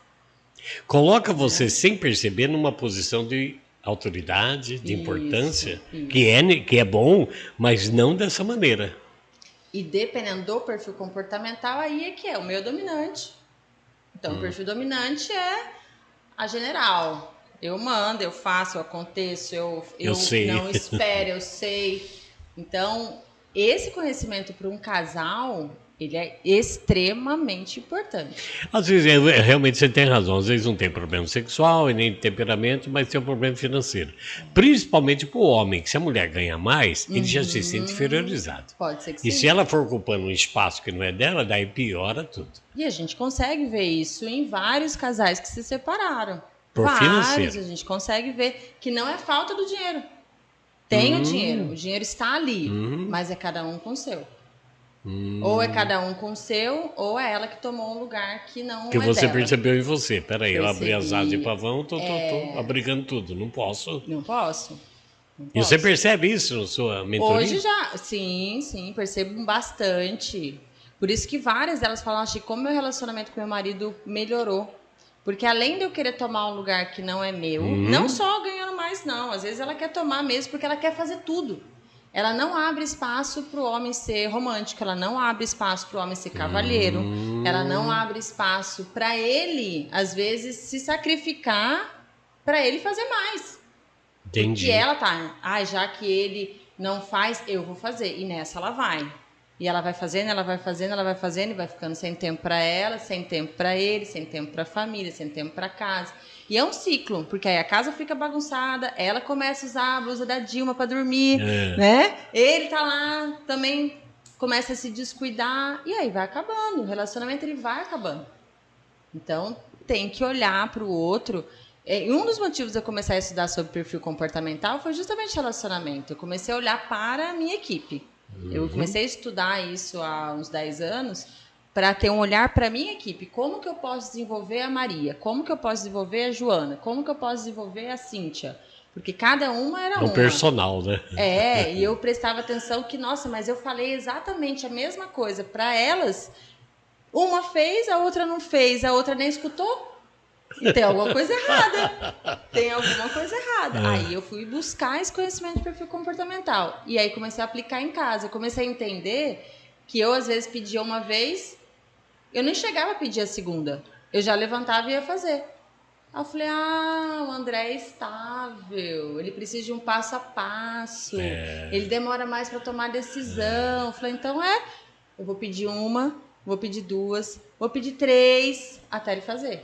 Coloca você sem perceber numa posição de autoridade, de importância, que é bom, mas não dessa maneira. E dependendo do perfil comportamental, aí é que é o meu dominante. Então, o perfil dominante é a general. Eu mando, eu faço, eu aconteço, eu sei. Não espero, eu sei. Então, esse conhecimento para um casal, ele é extremamente importante. Às vezes, realmente você tem razão, às vezes não tem problema sexual e nem de temperamento, mas tem um problema financeiro. Principalmente para o homem, que se a mulher ganha mais, ele já se sente inferiorizado. Pode ser que E sim. se ela for ocupando um espaço que não é dela, daí piora tudo. E a gente consegue ver isso em vários casais que se separaram. Por Vários, financeiro. a gente consegue ver que não é falta do dinheiro. Tem o dinheiro está ali, mas é cada um com o seu. Ou é cada um com o seu, ou é ela que tomou um lugar que não Que é você dela. percebeu em você. Peraí, eu abri as asas de Percebi. pavão, tô abrigando tudo. Não posso. Não posso. E você percebe isso na sua mentoria? Hoje já, sim, percebo bastante. Por isso que várias delas falam, acho que como meu relacionamento com meu marido melhorou. Porque além de eu querer tomar um lugar que não é meu, não só ganhando mais, não. Às vezes ela quer tomar mesmo porque ela quer fazer tudo. Ela não abre espaço para o homem ser romântico, ela não abre espaço para o homem ser cavalheiro, ela não abre espaço para ele, às vezes, se sacrificar para ele fazer mais. Entendi. Porque ela tá, já que ele não faz, eu vou fazer. E nessa ela vai. E ela vai fazendo, ela vai fazendo, ela vai fazendo, e vai ficando sem tempo para ela, sem tempo para ele, sem tempo para a família, sem tempo para casa. E é um ciclo, porque aí a casa fica bagunçada, ela começa a usar a blusa da Dilma para dormir, né? Ele tá lá, também começa a se descuidar, e aí vai acabando. O relacionamento ele vai acabando. Então, tem que olhar para o outro. E um dos motivos de eu começar a estudar sobre perfil comportamental foi justamente relacionamento. Eu comecei a olhar para a minha equipe. Eu comecei a estudar isso há uns 10 anos para ter um olhar para a minha equipe. Como que eu posso desenvolver a Maria? Como que eu posso desenvolver a Joana? Como que eu posso desenvolver a Cíntia? Porque cada uma era uma. É um personal, né? E eu prestava atenção que, nossa, mas eu falei exatamente a mesma coisa para elas. Uma fez, a outra não fez, a outra nem escutou. E tem alguma coisa errada. Tem alguma coisa errada. Aí eu fui buscar esse conhecimento de perfil comportamental. E aí comecei a aplicar em casa. Eu comecei a entender que eu, às vezes, pedia uma vez, eu nem chegava a pedir a segunda. Eu já levantava e ia fazer. Aí eu falei, o André é estável, ele precisa de um passo a passo, ele demora mais para tomar decisão. Eu falei, então eu vou pedir uma, vou pedir duas, vou pedir três, até ele fazer.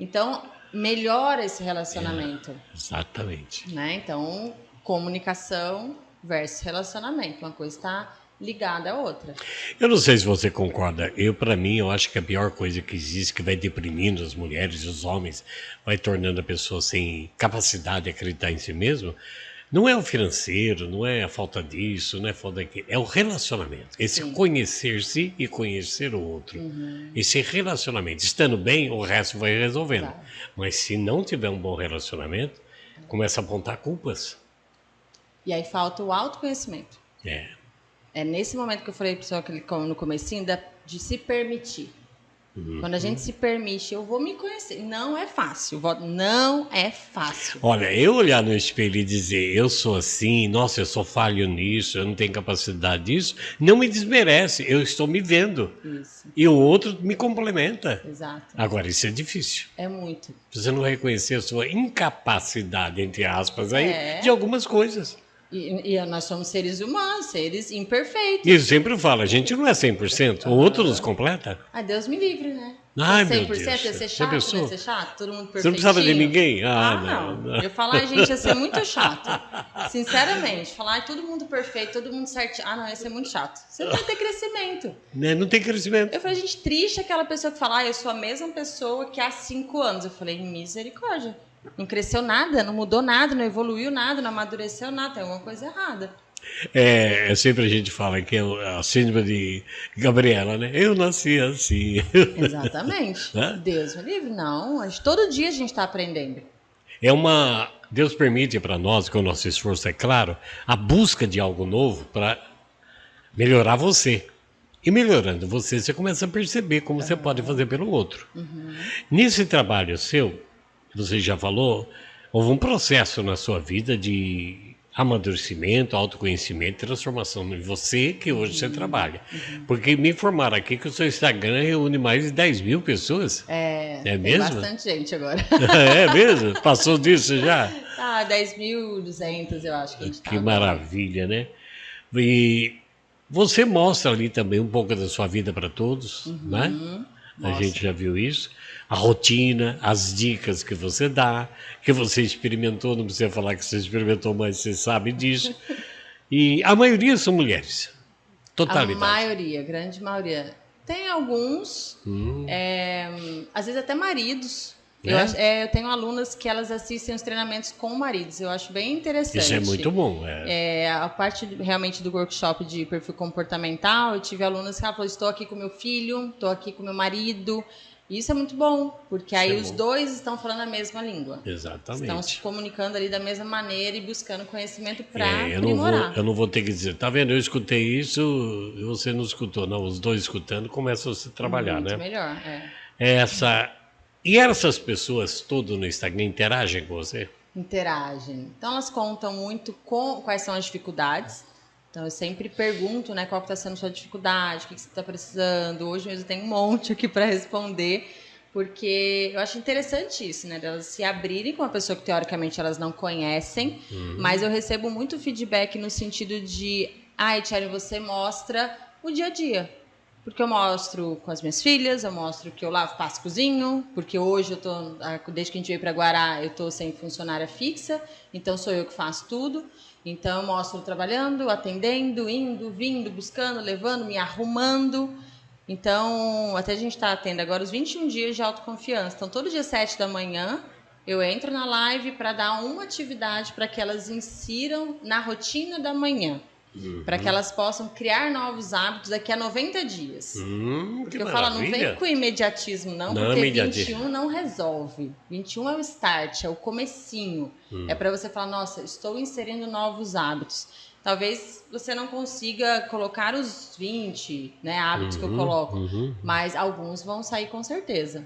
Então, melhora esse relacionamento. Exatamente. Né? Então, comunicação versus relacionamento. Uma coisa está ligada à outra. Eu não sei se você concorda. Para mim, eu acho que a pior coisa que existe, que vai deprimindo as mulheres e os homens, vai tornando a pessoa sem capacidade de acreditar em si mesmo, não é o financeiro, não é a falta disso, não é a falta daquilo, é o relacionamento. Esse conhecer-se e conhecer o outro. Esse relacionamento. Estando bem, o resto vai resolvendo. Tá. Mas se não tiver um bom relacionamento, começa a apontar culpas. E aí falta o autoconhecimento. É nesse momento que eu falei para o no comecinho de se permitir. Quando a gente se permite, eu vou me conhecer. Não é fácil. Não é fácil. Olha, eu olhar no espelho e dizer eu sou assim, nossa, eu sou falho nisso, eu não tenho capacidade disso, não me desmerece. Eu estou me vendo. Isso. E o outro me complementa. Exato. Agora, isso é difícil. É muito. Você não reconhecer a sua incapacidade, entre aspas, aí, de algumas coisas. E nós somos seres humanos, seres imperfeitos. E eu sempre falo, a gente não é 100%, o outro nos completa. Deus me livre, né? Ai, 100% meu Deus. ia ser chato, ia ser chato, todo mundo perfeitinho. Você não precisava de ninguém? Não. Eu falar, gente, ia ser muito chato. Sinceramente, falar todo mundo perfeito, todo mundo certinho. Não, ia ser muito chato. Você não vai ter crescimento. Não tem crescimento. Eu falei, gente, triste aquela pessoa que fala, eu sou a mesma pessoa que há 5 anos. Eu falei, misericórdia. Não cresceu nada, não mudou nada, não evoluiu nada, não amadureceu nada, tem alguma coisa errada. Sempre a gente fala que é a síndrome de Gabriela, né? Eu nasci assim. Exatamente. Deus me livre, não. Todo dia a gente está aprendendo. Deus permite para nós, que o nosso esforço é claro, a busca de algo novo para melhorar você. E melhorando você, você começa a perceber como você pode fazer pelo outro. Nesse trabalho seu, você já falou, houve um processo na sua vida de amadurecimento, autoconhecimento e transformação em você que hoje você trabalha. Porque me informaram aqui que o seu Instagram reúne mais de 10 mil pessoas. É mesmo? Tem bastante gente agora. É mesmo? Passou disso já? 10.200 eu acho que a gente tá. Que maravilha, né? E você mostra ali também um pouco da sua vida para todos, né? A gente já viu isso. A rotina, as dicas que você dá, que você experimentou, não precisa falar que você experimentou, mas você sabe disso. E a maioria são mulheres. Totalidade. A maioria, grande maioria. Tem alguns, às vezes até maridos. Eu tenho alunas que elas assistem os treinamentos com maridos. Eu acho bem interessante. Isso é muito bom. A parte realmente do workshop de perfil comportamental, eu tive alunas que falaram, estou aqui com meu filho, estou aqui com meu marido. Isso é muito bom, porque aí os dois estão falando a mesma língua. Exatamente. Estão se comunicando ali da mesma maneira e buscando conhecimento para aprimorar. Eu não vou ter que dizer, tá vendo, eu escutei isso e você não escutou. Não, os dois escutando começam a se trabalhar, muito né? Melhor, E essas pessoas todas no Instagram interagem com você? Interagem. Então elas contam muito quais são as dificuldades. Então eu sempre pergunto, né, qual que está sendo a sua dificuldade, o que você está precisando. Hoje mesmo tem um monte aqui para responder, porque eu acho interessante isso, né, delas se abrirem com uma pessoa que teoricamente elas não conhecem, mas eu recebo muito feedback no sentido de, Etiele, você mostra o dia a dia. Porque eu mostro com as minhas filhas, eu mostro que eu lavo, passo, cozinho, porque hoje desde que a gente veio para Guará, eu tô sem funcionária fixa, então sou eu que faço tudo. Então eu mostro trabalhando, atendendo, indo, vindo, buscando, levando, me arrumando. Então, até a gente está tendo agora os 21 dias de autoconfiança. Então, todo dia 7 da manhã, eu entro na live para dar uma atividade para que elas insiram na rotina da manhã. Para que elas possam criar novos hábitos daqui a 90 dias. Porque Que eu falo, não maravilha. vem com imediatismo, não, Não, porque imediatismo. 21 não resolve. 21 é o start, é o comecinho. É para você falar, nossa, estou inserindo novos hábitos. Talvez você não consiga colocar os 20, né, hábitos que eu coloco, mas alguns vão sair com certeza.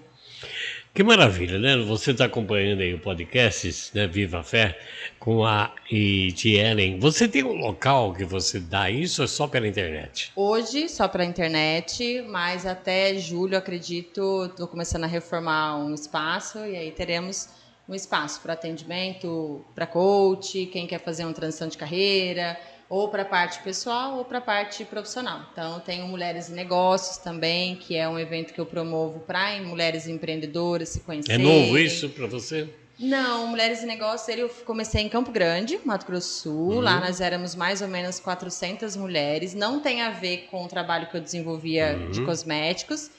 Que maravilha, né? Você está acompanhando aí o podcast, né? Viva a Fé, com a Etiele. Você tem um local que você dá isso ou é só pela internet? Hoje, só para a internet, mas até julho, acredito, estou começando a reformar um espaço e aí teremos um espaço para atendimento, para coach, quem quer fazer uma transição de carreira, ou para a parte pessoal ou para a parte profissional. Então, tenho Mulheres em Negócios também, que é um evento que eu promovo para mulheres empreendedoras se É conhecerem. novo isso para você? Não, Mulheres em Negócios, eu comecei em Campo Grande, Mato Grosso do Sul. Lá nós éramos mais ou menos 400 mulheres. Não tem a ver com o trabalho que eu desenvolvia de cosméticos.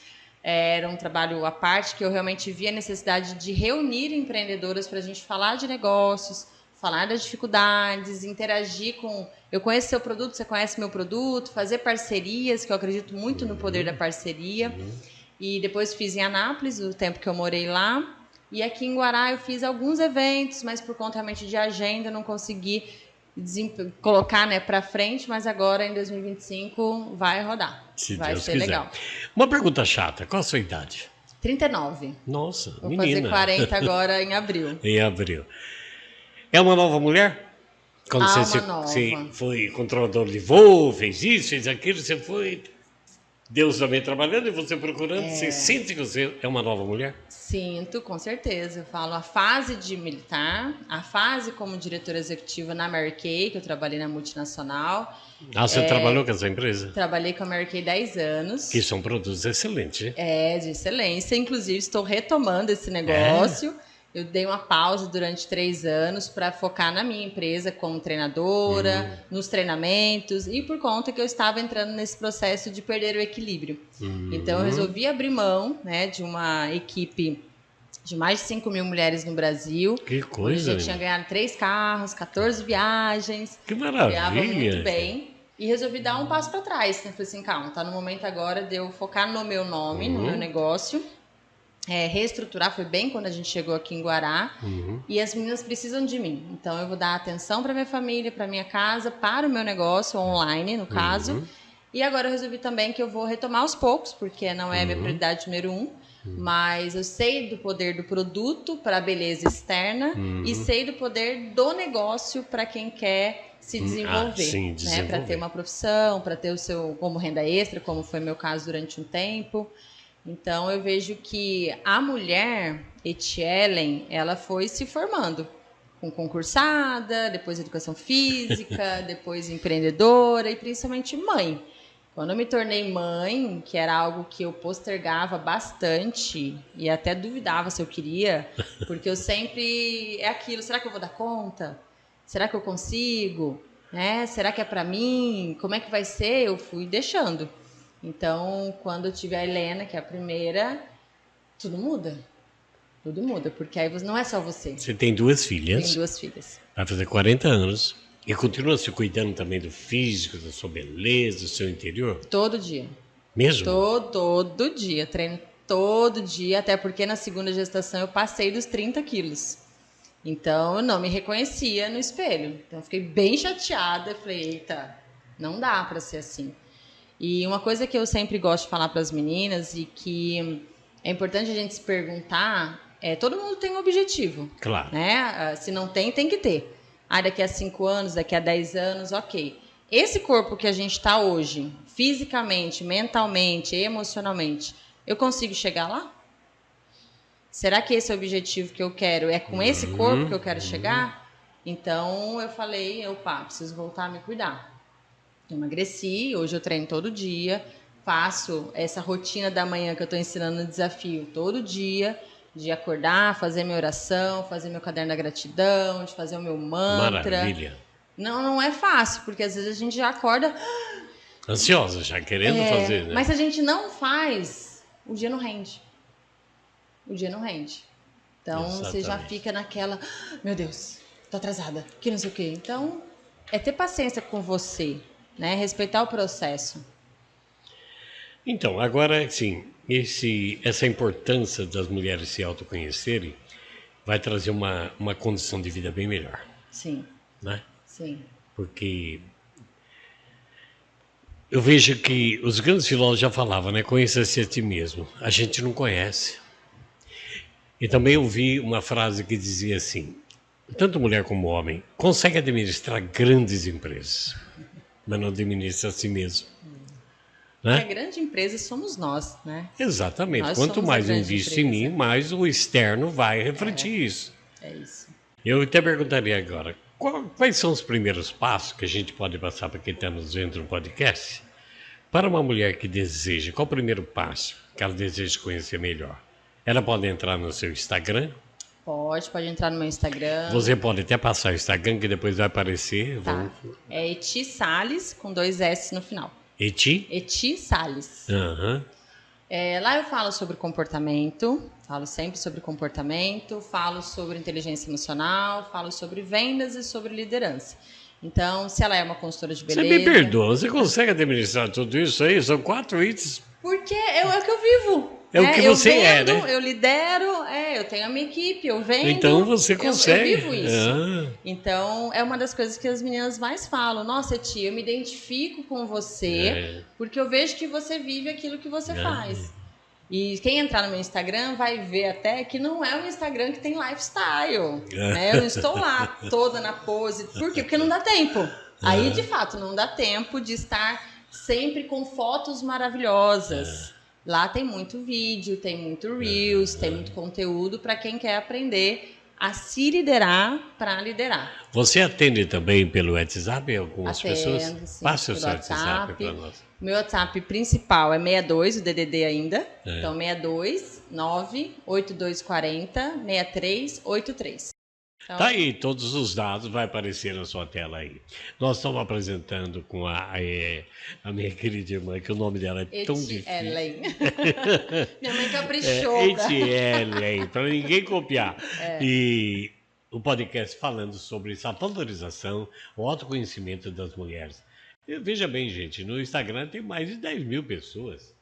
Era um trabalho à parte que eu realmente via a necessidade de reunir empreendedoras para a gente falar de negócios, falar das dificuldades, interagir com... Eu conheço seu produto, você conhece meu produto, fazer parcerias, que eu acredito muito no poder da parceria. E depois fiz em Anápolis, o tempo que eu morei lá. E aqui em Guará eu fiz alguns eventos, mas por conta realmente de agenda eu não consegui colocar, né, para frente, mas agora em 2025 vai rodar. Se vai Deus ser quiser. legal. Uma pergunta chata, qual a sua idade? 39. Nossa, Vou menina. fazer 40 agora em abril. Em abril. É uma nova mulher? Quando Alma você nova. foi controlador de voo, fez isso, fez aquilo, você foi... Deus também trabalhando e você procurando, você sente que você é uma nova mulher? Sinto, com certeza. Eu falo a fase de militar, a fase como diretora executiva na Mary Kay, que eu trabalhei na multinacional. Ah, você trabalhou com essa empresa? Trabalhei com a Mary Kay 10 anos. Que são produtos excelentes. É, de excelência. Inclusive, estou retomando esse negócio. Eu dei uma pausa durante 3 anos para focar na minha empresa como treinadora, nos treinamentos, e por conta que eu estava entrando nesse processo de perder o equilíbrio. Então, eu resolvi abrir mão, né, de uma equipe de mais de 5 mil mulheres no Brasil. Que coisa, Eu já tinha ganhado 3 carros, 14 viagens. Que maravilha. Ganhava muito bem. E resolvi dar um passo para trás. Né? Falei assim, calma, tá no momento agora de eu focar no meu nome, no meu negócio. Reestruturar, foi bem quando a gente chegou aqui em Guará. E as meninas precisam de mim. Então eu vou dar atenção para minha família, para minha casa, para o meu negócio online, no caso. E agora eu resolvi também que eu vou retomar aos poucos, porque não é a minha prioridade número 1. Mas eu sei do poder do produto para a beleza externa e sei do poder do negócio para quem quer se desenvolver, sim, né? Para ter uma profissão, para ter o seu como renda extra, como foi meu caso durante um tempo. Então eu vejo que a mulher, Etiele, ela foi se formando com concursada, depois educação física, depois empreendedora e principalmente mãe. Quando eu me tornei mãe, que era algo que eu postergava bastante e até duvidava se eu queria, porque eu sempre é aquilo, será que eu vou dar conta? Será que eu consigo? Né? Será que é para mim? Como é que vai ser? Eu fui deixando. Então, quando eu tive a Helena, que é a primeira, tudo muda. Tudo muda, porque aí não é só você. Você tem 2 filhas. Tenho 2 filhas. Vai fazer 40 anos. E continua se cuidando também do físico, da sua beleza, do seu interior? Todo dia. Mesmo? Todo dia. Treino todo dia, até porque na segunda gestação eu passei dos 30 quilos. Então, eu não me reconhecia no espelho. Então, eu fiquei bem chateada. Eu falei, eita, não dá para ser assim. E uma coisa que eu sempre gosto de falar para as meninas e que É importante a gente se perguntar, todo mundo tem um objetivo. Claro. Né? Se não tem, tem que ter. Daqui a 5 anos, daqui a 10 anos, ok. Esse corpo que a gente está hoje, fisicamente, mentalmente, emocionalmente, eu consigo chegar lá? Será que esse é o objetivo que eu quero? É com esse corpo que eu quero chegar? Então, eu falei, opa, preciso voltar a me cuidar. Eu emagreci, hoje eu treino todo dia, faço essa rotina da manhã que eu estou ensinando no desafio todo dia, de acordar, fazer minha oração, fazer meu caderno da gratidão, de fazer o meu mantra. Maravilha. Não é fácil, porque às vezes a gente já acorda ansiosa, já querendo fazer, né? Mas se a gente não faz, o dia não rende. O dia não rende. Então, você já fica naquela, meu Deus, tô atrasada, que não sei o quê. Então, é ter paciência com você, né? Respeitar o processo. Então, agora, sim, essa importância das mulheres se autoconhecerem vai trazer uma condição de vida bem melhor. Sim. Né? Sim. Porque eu vejo que os grandes filósofos já falavam, né? Conheça-se a ti mesmo. A gente não conhece. E também ouvi uma frase que dizia assim, tanto mulher como homem consegue administrar grandes empresas, mas não administra a si mesmo. Né? A grande empresa somos nós, né? Exatamente. Nós Quanto mais eu invisto em mim, empresa. mais o externo vai refletir isso. É isso. Eu até perguntaria agora, quais são os primeiros passos que a gente pode passar para quem está nos vendo no podcast? Para uma mulher que deseja, qual o primeiro passo que ela deseja conhecer melhor? Ela pode entrar no seu Instagram? Pode entrar no meu Instagram. Você pode até passar o Instagram, que depois vai aparecer. Tá. É Eti Salles, com 2 S no final. Eti? Eti Salles. Aham. Lá eu falo sobre comportamento, falo sempre sobre comportamento, falo sobre inteligência emocional, falo sobre vendas e sobre liderança. Então, se ela é uma consultora de beleza... Você me perdoa, você consegue administrar tudo isso aí? São 4 itens. Porque é o que eu vivo. É o que você vendo, né? Eu lidero, eu tenho a minha equipe, eu vendo. Então você consegue. Eu vivo isso. Então, é uma das coisas que as meninas mais falam. Nossa, tia, eu me identifico com você, porque eu vejo que você vive aquilo que você faz. E quem entrar no meu Instagram vai ver até que não é um Instagram que tem lifestyle. Né? Eu não estou lá toda na pose. Por quê? Porque não dá tempo. Aí, de fato, não dá tempo de estar sempre com fotos maravilhosas. Lá tem muito vídeo, tem muito Reels, tem muito conteúdo para quem quer aprender a se liderar para liderar. Você atende também pelo WhatsApp algumas pessoas? Sim, passe o seu WhatsApp para nós. Meu WhatsApp principal é 62, o DDD ainda. Então, 62 98240 6383. Então, tá aí, todos os dados vai aparecer na sua tela aí. Nós estamos apresentando com a minha querida irmã, que o nome dela é tão difícil. Minha mãe caprichou. Etielen, para ninguém copiar. E o podcast falando sobre essa valorização, o autoconhecimento das mulheres. Veja bem, gente, no Instagram tem mais de 10 mil pessoas.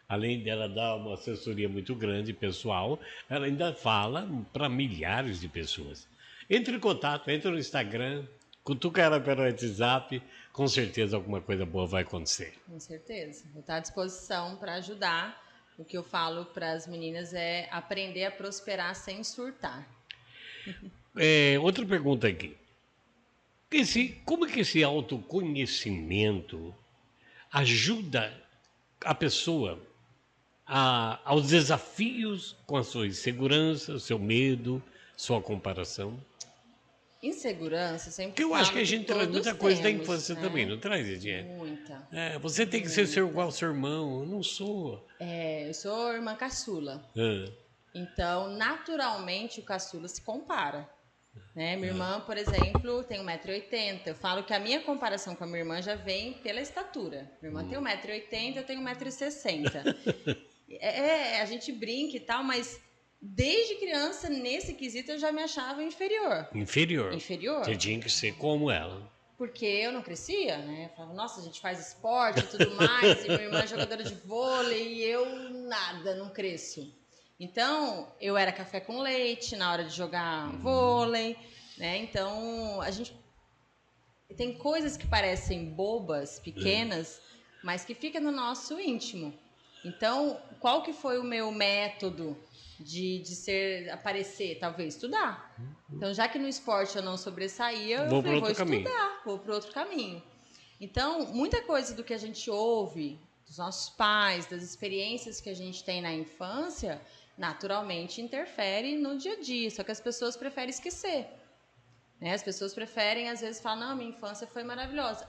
Além dela dar uma assessoria muito grande, pessoal, ela ainda fala para milhares de pessoas. Entre em contato, entre no Instagram, cutuca ela pelo WhatsApp, com certeza alguma coisa boa vai acontecer. Com certeza. Vou estar à disposição para ajudar. O que eu falo para as meninas é aprender a prosperar sem surtar. Outra pergunta aqui. Como que esse autoconhecimento ajuda a pessoa aos desafios com a sua insegurança, seu medo, sua comparação? Insegurança, sempre Porque eu acho que a gente traz muita coisa da infância também, não traz, Ediane? Muita. Você tem que ser igual ao seu irmão, eu não sou. Eu sou irmã caçula. Então, naturalmente, o caçula se compara. Né? Minha irmã, por exemplo, tem 1,80 m. Eu falo que a minha comparação com a minha irmã já vem pela estatura. Minha irmã tem 1,80 m, eu tenho 1,60 m. A gente brinca e tal, mas desde criança, nesse quesito, eu já me achava inferior. Inferior? Inferior. Você tinha que ser como ela. Porque eu não crescia, né? Eu falava, nossa, a gente faz esporte e tudo mais, e minha irmã é jogadora de vôlei, e eu nada, não cresço. Então, eu era café com leite na hora de jogar vôlei, né? Então, a gente tem coisas que parecem bobas, pequenas, mas que ficam no nosso íntimo. Então, qual que foi o meu método de aparecer? Talvez estudar. Então, já que no esporte eu não sobressaía, eu falei, vou estudar, vou para outro caminho. Então, muita coisa do que a gente ouve dos nossos pais, das experiências que a gente tem na infância, naturalmente interfere no dia a dia, só que as pessoas preferem esquecer. Né? As pessoas preferem, às vezes, falar, não, minha infância foi maravilhosa.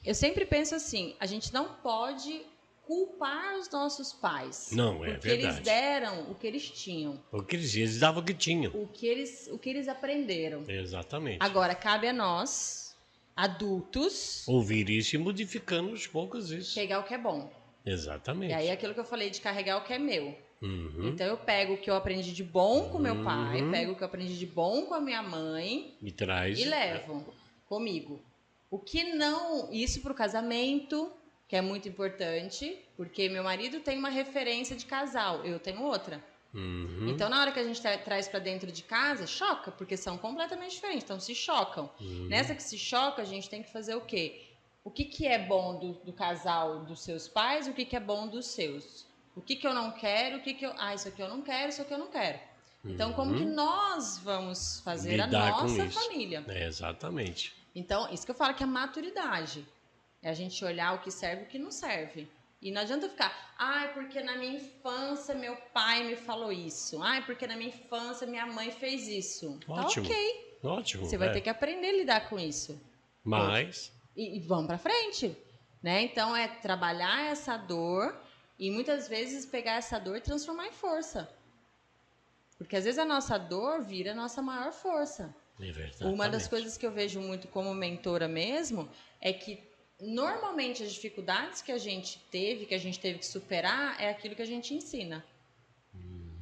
Eu sempre penso assim, a gente não pode culpar os nossos pais. Não, é porque verdade. Eles deram o que eles tinham. O que eles davam o que tinham. O que eles aprenderam. Exatamente. Agora, cabe a nós, adultos, ouvir isso e modificando aos poucos isso. Pegar o que é bom. Exatamente. E aí aquilo que eu falei de carregar o que é meu. Uhum. Então eu pego o que eu aprendi de bom com meu pai, pego o que eu aprendi de bom com a minha mãe e levo comigo. O que não... Isso para o casamento, que é muito importante, porque meu marido tem uma referência de casal, eu tenho outra. Uhum. Então, na hora que a gente traz para dentro de casa, choca, porque são completamente diferentes, então se chocam. Nessa que se choca, a gente tem que fazer o quê? O que é bom do casal dos seus pais, o que é bom dos seus? O que eu não quero, isso aqui eu não quero, isso aqui eu não quero. Então, como que nós vamos fazer lidar a nossa família? Exatamente. Então, isso que eu falo que é maturidade. É a gente olhar o que serve e o que não serve. E não adianta ficar, porque na minha infância meu pai me falou isso. Porque na minha infância minha mãe fez isso. Ótimo. Tá ok. Ótimo. Você vai ter que aprender a lidar com isso. Mas... E vamos pra frente. Né? Então, é trabalhar essa dor e muitas vezes pegar essa dor e transformar em força. Porque às vezes a nossa dor vira a nossa maior força. Uma das coisas que eu vejo muito como mentora mesmo é que normalmente as dificuldades que a gente teve que superar, é aquilo que a gente ensina.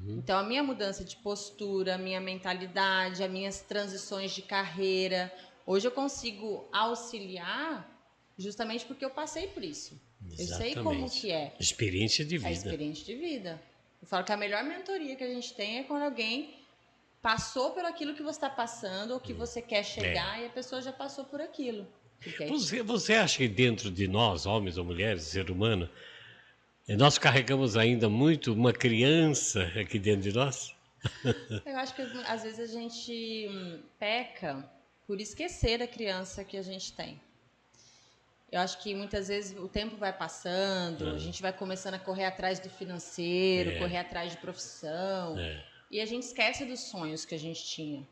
Então, a minha mudança de postura, a minha mentalidade, as minhas transições de carreira, hoje eu consigo auxiliar justamente porque eu passei por isso. Exatamente. Eu sei como que é. Experiência de vida. A experiência de vida. Eu falo que a melhor mentoria que a gente tem é quando alguém passou por aquilo que você está passando ou que você quer chegar e a pessoa já passou por aquilo. Você acha que dentro de nós, homens ou mulheres, ser humano, nós carregamos ainda muito uma criança aqui dentro de nós? Eu acho que às vezes a gente peca por esquecer a criança que a gente tem. Eu acho que muitas vezes o tempo vai passando, a gente vai começando a correr atrás do financeiro, correr atrás de profissão, e a gente esquece dos sonhos que a gente tinha.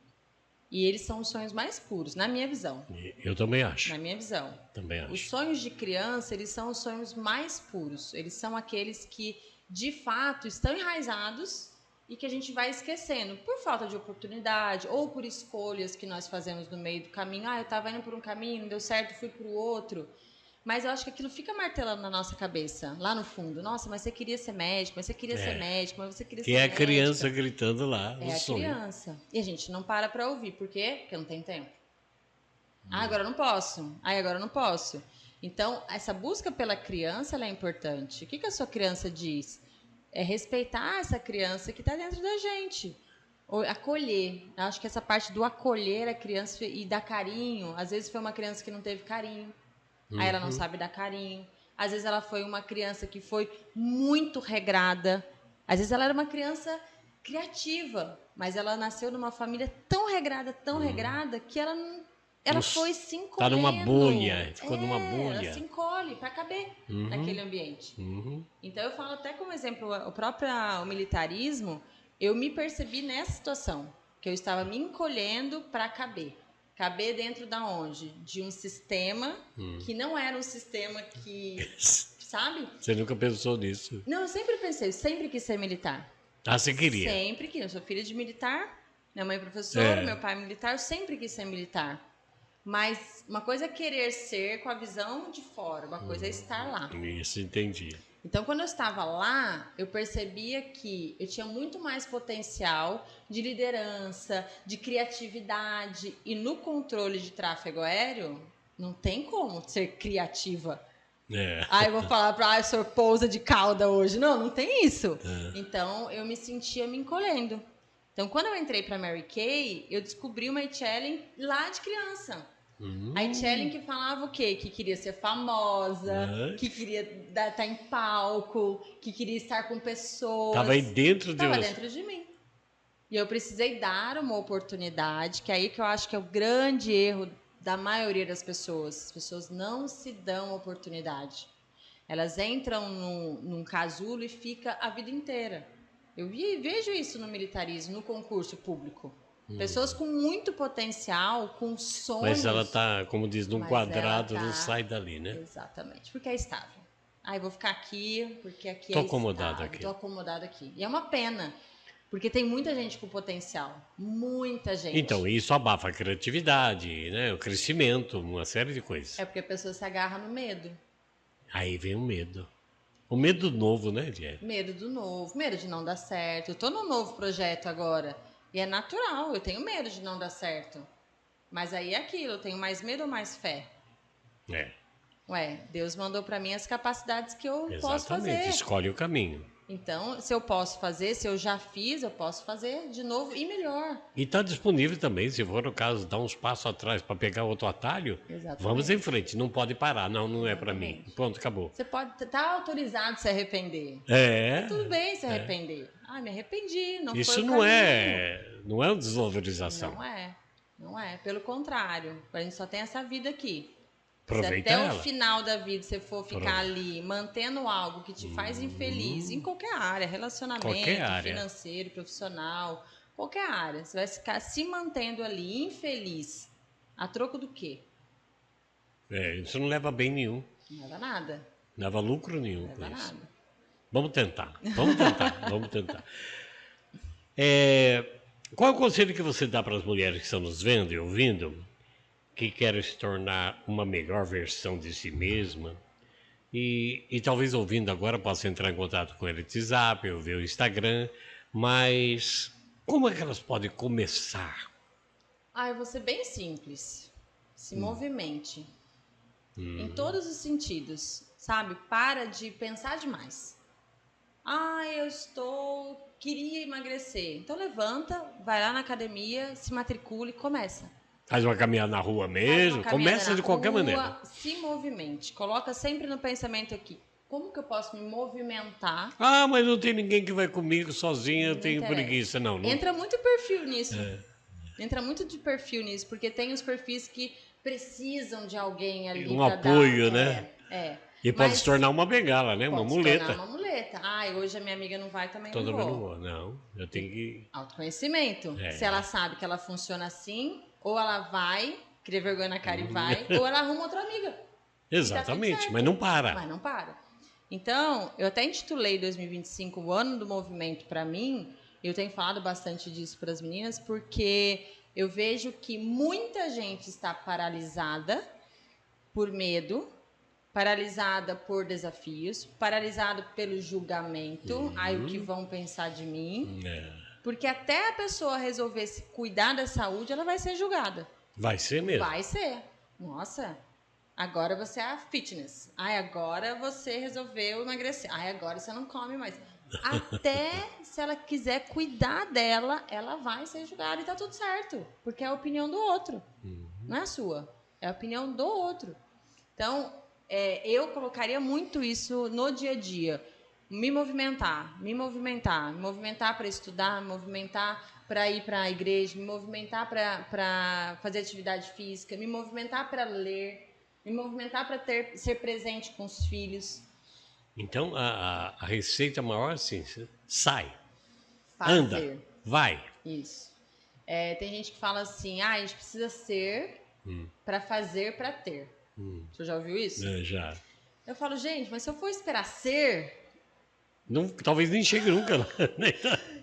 E eles são os sonhos mais puros, na minha visão. Eu também acho. Na minha visão. Também acho. Os sonhos de criança, eles são os sonhos mais puros. Eles são aqueles que, de fato, estão enraizados e que a gente vai esquecendo por falta de oportunidade ou por escolhas que nós fazemos no meio do caminho. Eu estava indo por um caminho, não deu certo, fui para o outro. Mas eu acho que aquilo fica martelando na nossa cabeça, lá no fundo. Nossa, mas você queria ser médico, mas você queria ser médico, mas você queria ser médica. Que é a criança gritando lá no sonho. É a criança. E a gente não para ouvir. Por quê? Porque não tem tempo. Agora eu não posso. Agora eu não posso. Então, essa busca pela criança, ela é importante. O que a sua criança diz? É respeitar essa criança que está dentro da gente. Ou acolher. Eu acho que essa parte do acolher a criança e dar carinho. Às vezes foi uma criança que não teve carinho. Aí ela não sabe dar carinho. Às vezes ela foi uma criança que foi muito regrada. Às vezes ela era uma criança criativa, mas ela nasceu numa família tão regrada, que ela foi se encolhendo. Tá numa bolha, ficou numa bolha. Ela se encolhe para caber naquele ambiente. Então eu falo até como exemplo, o militarismo, eu me percebi nessa situação, que eu estava me encolhendo para caber. Caber dentro da onde? De um sistema que não era um sistema que... Sabe? Você nunca pensou nisso? Não, eu sempre pensei, eu sempre quis ser militar. Você queria? Sempre quis. Eu sou filha de militar, minha mãe é professora, meu pai é militar, eu sempre quis ser militar. Mas uma coisa é querer ser com a visão de fora, uma coisa é estar lá. Isso, entendi. Então, quando eu estava lá, eu percebia que eu tinha muito mais potencial de liderança, de criatividade. E no controle de tráfego aéreo, não tem como ser criativa. Eu vou falar eu sou pousa de cauda hoje. Não tem isso. Então, eu me sentia me encolhendo. Então, quando eu entrei para Mary Kay, eu descobri uma Ellen lá de criança. A Ellen que falava o quê? Que queria ser famosa, que queria estar em palco, que queria estar com pessoas. Estava aí dentro de Estava você. dentro de mim. E eu precisei dar uma oportunidade, que é aí que eu acho que é o grande erro da maioria das pessoas. As pessoas não se dão oportunidade. Elas entram num casulo e fica a vida inteira. Eu vejo isso no militarismo, no concurso público. Pessoas com muito potencial, com sonhos. Mas ela tá, como diz, num mas quadrado, ela não tá- sai dali, né? Exatamente, porque é estável. Ah, eu vou ficar aqui, porque aqui Tô é acomodado estável. aqui. Tô acomodado aqui. E é uma pena, porque tem muita gente com potencial. Muita gente. Então, isso abafa a criatividade, né? O crescimento, uma série de coisas. É porque a pessoa se agarra no medo. Aí vem o medo. O medo novo, né, Diego? Medo do novo, medo de não dar certo. Eu tô num novo projeto agora. E é natural, eu tenho medo de não dar certo. Mas aí é aquilo, eu tenho mais medo ou mais fé? É, Ué, Deus mandou pra mim as capacidades que eu posso exatamente. fazer. Escolhe o caminho. Então, se eu posso fazer, se eu já fiz, eu posso fazer de novo e melhor. E está disponível também, se for o caso, dar uns passos atrás para pegar outro atalho, Exatamente. vamos em frente, não pode parar, não é para mim. Exatamente. Pronto, acabou. Você pode estar autorizado a se arrepender. É. Tudo bem se arrepender. Ah, me arrependi, não foi Isso o não caminho. não é uma desvalorização. Não é. Pelo contrário, a gente só tem essa vida aqui. Aproveita Se até ela. o final da vida você for ficar ali mantendo algo que te faz infeliz, em qualquer área, relacionamento, Qualquer área. financeiro, profissional, qualquer área, você vai ficar se mantendo ali infeliz. A troco do quê? Isso não leva bem nenhum, Não leva nada. não leva lucro nenhum Não com leva isso. nada. Vamos tentar. Qual é o conselho que você dá para as mulheres que estão nos vendo e ouvindo, que querem se tornar uma melhor versão de si mesma? E talvez ouvindo agora possa entrar em contato com ele no WhatsApp, ou ver o Instagram, mas como é que elas podem começar? Eu vou ser bem simples. Se movimente. Em todos os sentidos, sabe? Para de pensar demais. Queria emagrecer. Então levanta, vai lá na academia, se matricula e começa. Faz uma caminhada na rua mesmo, começa de qualquer maneira. Se movimente. Coloca sempre no pensamento aqui. Como que eu posso me movimentar? Ah, mas não tem ninguém que vai comigo sozinha, eu tenho interessa. preguiça. Não. Entra muito perfil nisso. Entra muito de perfil nisso, porque tem os perfis que precisam de alguém ali. Um apoio, né? E pode Mas se tornar uma bengala, né? Uma pode se muleta. tornar uma muleta. Hoje a minha amiga não vai, também Toda não vez vou. não vou. Não, eu tenho que... Autoconhecimento. Se ela sabe que ela funciona assim, ou ela vai, cria vergonha na cara e vai, ou ela arruma outra amiga. Exatamente, mas não para. Então, eu até intitulei 2025 o ano do movimento para mim. Eu tenho falado bastante disso para as meninas, porque eu vejo que muita gente está paralisada por medo, paralisada por desafios, paralisada pelo julgamento, o que vão pensar de mim. Porque até a pessoa resolver se cuidar da saúde, ela vai ser julgada. Vai ser mesmo. Vai ser. Nossa, agora você é a fitness. Agora você resolveu emagrecer. Agora você não come mais. Até se ela quiser cuidar dela, ela vai ser julgada e tá tudo certo. Porque é a opinião do outro. Não é a sua. É a opinião do outro. Então, eu colocaria muito isso no dia a dia. Me movimentar para estudar, me movimentar para ir para a igreja, me movimentar para fazer atividade física, me movimentar para ler, me movimentar para ser presente com os filhos. Então, a receita maior é assim, sai, Fazer. anda, vai. Isso. Tem gente que fala assim, a gente precisa ser para fazer, para ter. Você já ouviu isso? Já. Eu falo, gente, mas se eu for esperar ser... Não, talvez nem chegue nunca.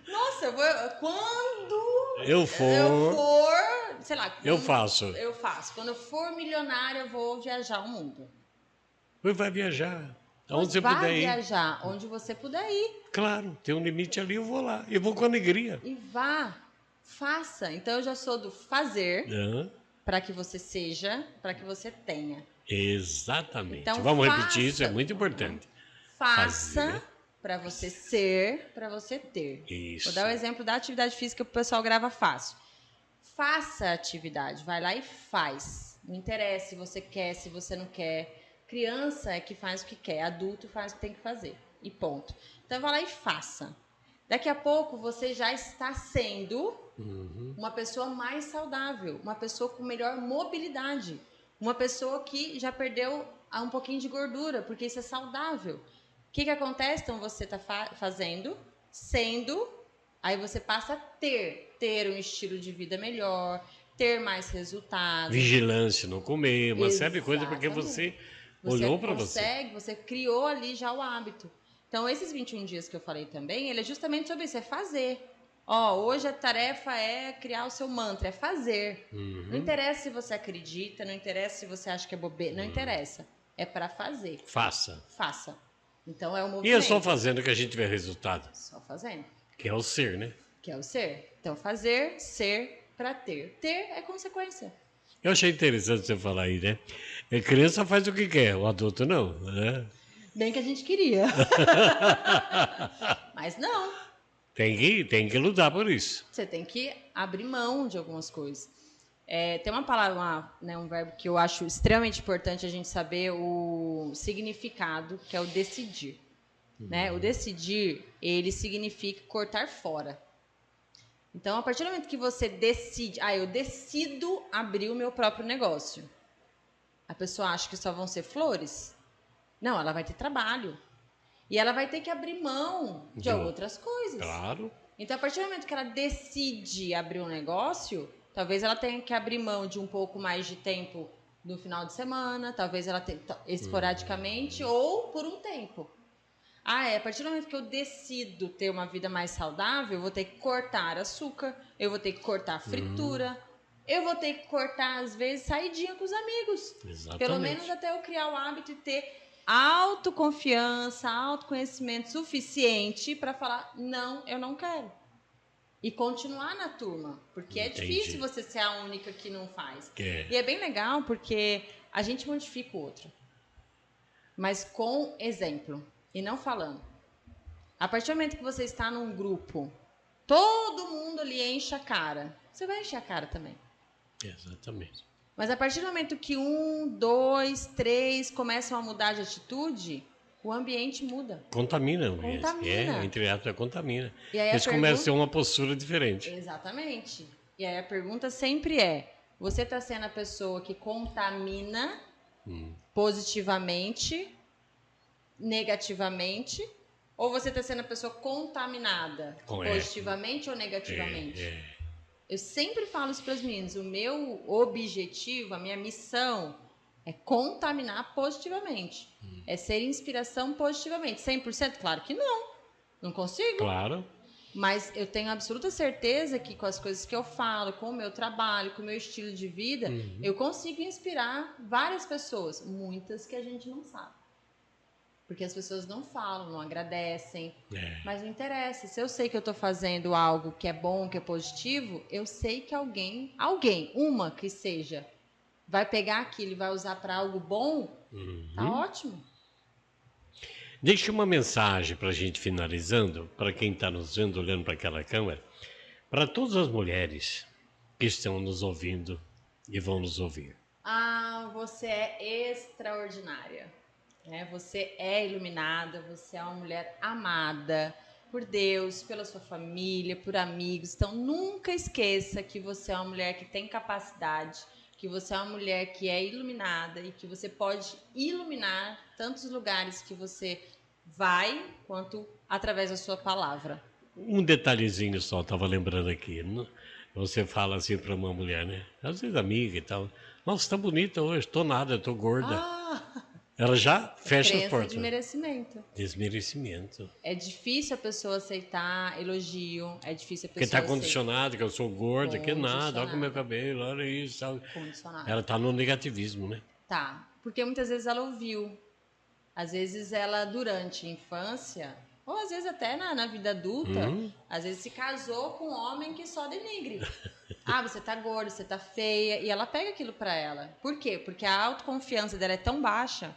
Nossa, quando eu for, sei lá. Eu faço. Eu faço. Quando eu for milionária, eu vou viajar o mundo. Você vai viajar. Onde você vai puder ir. Viajar onde você puder ir. Claro, tem um limite ali, eu vou lá. Eu vou com alegria. E faça. Então eu já sou do fazer para que você seja, para que você tenha. Exatamente. Então, vamos repetir isso, é muito importante. Faça para você ser, para você ter. Isso. Vou dar o exemplo da atividade física que o pessoal grava fácil. Faça a atividade, vai lá e faz. Não interessa se você quer, se você não quer. Criança é que faz o que quer, adulto faz o que tem que fazer. E ponto. Então vai lá e faça. Daqui a pouco você já está sendo uma pessoa mais saudável, uma pessoa com melhor mobilidade, uma pessoa que já perdeu um pouquinho de gordura, porque isso é saudável. O que acontece? Então você está fazendo, sendo, aí você passa a ter um estilo de vida melhor, ter mais resultados. Vigilância, não comer, uma série de coisas, porque você olhou para você. Você criou ali já o hábito. Então, esses 21 dias que eu falei também, ele é justamente sobre isso, é fazer. Hoje a tarefa é criar o seu mantra, é fazer. Não interessa se você acredita, não interessa se você acha que é bobeira, não interessa. É para fazer. Faça. Faça. Então, é o movimento. E é só fazendo que a gente vê resultado. Só fazendo. Que é o ser, né? Que é o ser. Então, fazer, ser, para ter. Ter é consequência. Eu achei interessante você falar aí, né? A criança faz o que quer, o adulto não, né? Bem que a gente queria. Mas não. Tem que lutar por isso. Você tem que abrir mão de algumas coisas. Tem uma palavra, um verbo que eu acho extremamente importante a gente saber o significado, que é o decidir. Né? O decidir, ele significa cortar fora. Então, a partir do momento que você decide, eu decido abrir o meu próprio negócio. A pessoa acha que só vão ser flores? Não, ela vai ter trabalho. E ela vai ter que abrir mão de outras coisas. Claro. Então, a partir do momento que ela decide abrir um negócio, talvez ela tenha que abrir mão de um pouco mais de tempo no final de semana, talvez ela tenha esporadicamente ou por um tempo. A partir do momento que eu decido ter uma vida mais saudável, eu vou ter que cortar açúcar, eu vou ter que cortar fritura, eu vou ter que cortar, às vezes, saidinha com os amigos. Exatamente. Pelo menos até eu criar o hábito de ter autoconfiança, autoconhecimento suficiente para falar, não, eu não quero. E continuar na turma, porque é difícil você ser a única que não faz. E é bem legal porque a gente modifica o outro, mas com exemplo e não falando. A partir do momento que você está num grupo, todo mundo ali enche a cara, você vai encher a cara também. Exatamente. Mas a partir do momento que 1, 2, 3 começam a mudar de atitude, o ambiente muda. Contamina. Entre aspas, contamina. E aí eles começam a ter uma postura diferente. Exatamente. E aí a pergunta sempre é, você está sendo a pessoa que contamina positivamente, negativamente, ou você está sendo a pessoa contaminada positivamente ou negativamente? Eu sempre falo isso para os meninos, o meu objetivo, a minha missão é contaminar positivamente. É ser inspiração positivamente. 100%? Claro que não. Não consigo. Claro. Mas eu tenho absoluta certeza que com as coisas que eu falo, com o meu trabalho, com o meu estilo de vida, eu consigo inspirar várias pessoas. Muitas que a gente não sabe. Porque as pessoas não falam, não agradecem. Mas não interessa. Se eu sei que eu estou fazendo algo que é bom, que é positivo, eu sei que alguém, uma que seja, vai pegar aquilo e vai usar para algo bom, tá ótimo. Deixa uma mensagem para a gente finalizando, para quem está nos vendo, olhando para aquela câmera, para todas as mulheres que estão nos ouvindo e vão nos ouvir. Você é extraordinária. Você é iluminada, você é uma mulher amada por Deus, pela sua família, por amigos. Então, nunca esqueça que você é uma mulher que tem capacidade, que você é uma mulher que é iluminada e que você pode iluminar tantos lugares que você vai, quanto através da sua palavra. Um detalhezinho só, estava lembrando aqui. Você fala assim para uma mulher, né? Às vezes amiga e tal. Nossa, tá bonita hoje, tô nada, tô gorda. Ela já fecha as portas. Desmerecimento. É difícil a pessoa aceitar elogio, é difícil a pessoa Porque está condicionado, que eu sou gorda, que nada, olha o meu cabelo, olha isso. Sabe? Ela está no negativismo, né? Tá, porque muitas vezes ela ouviu. Às vezes ela, durante a infância, ou às vezes até na vida adulta, às vezes se casou com um homem que só denigre. Você tá gorda, você tá feia, e ela pega aquilo pra ela. Por quê? Porque a autoconfiança dela é tão baixa.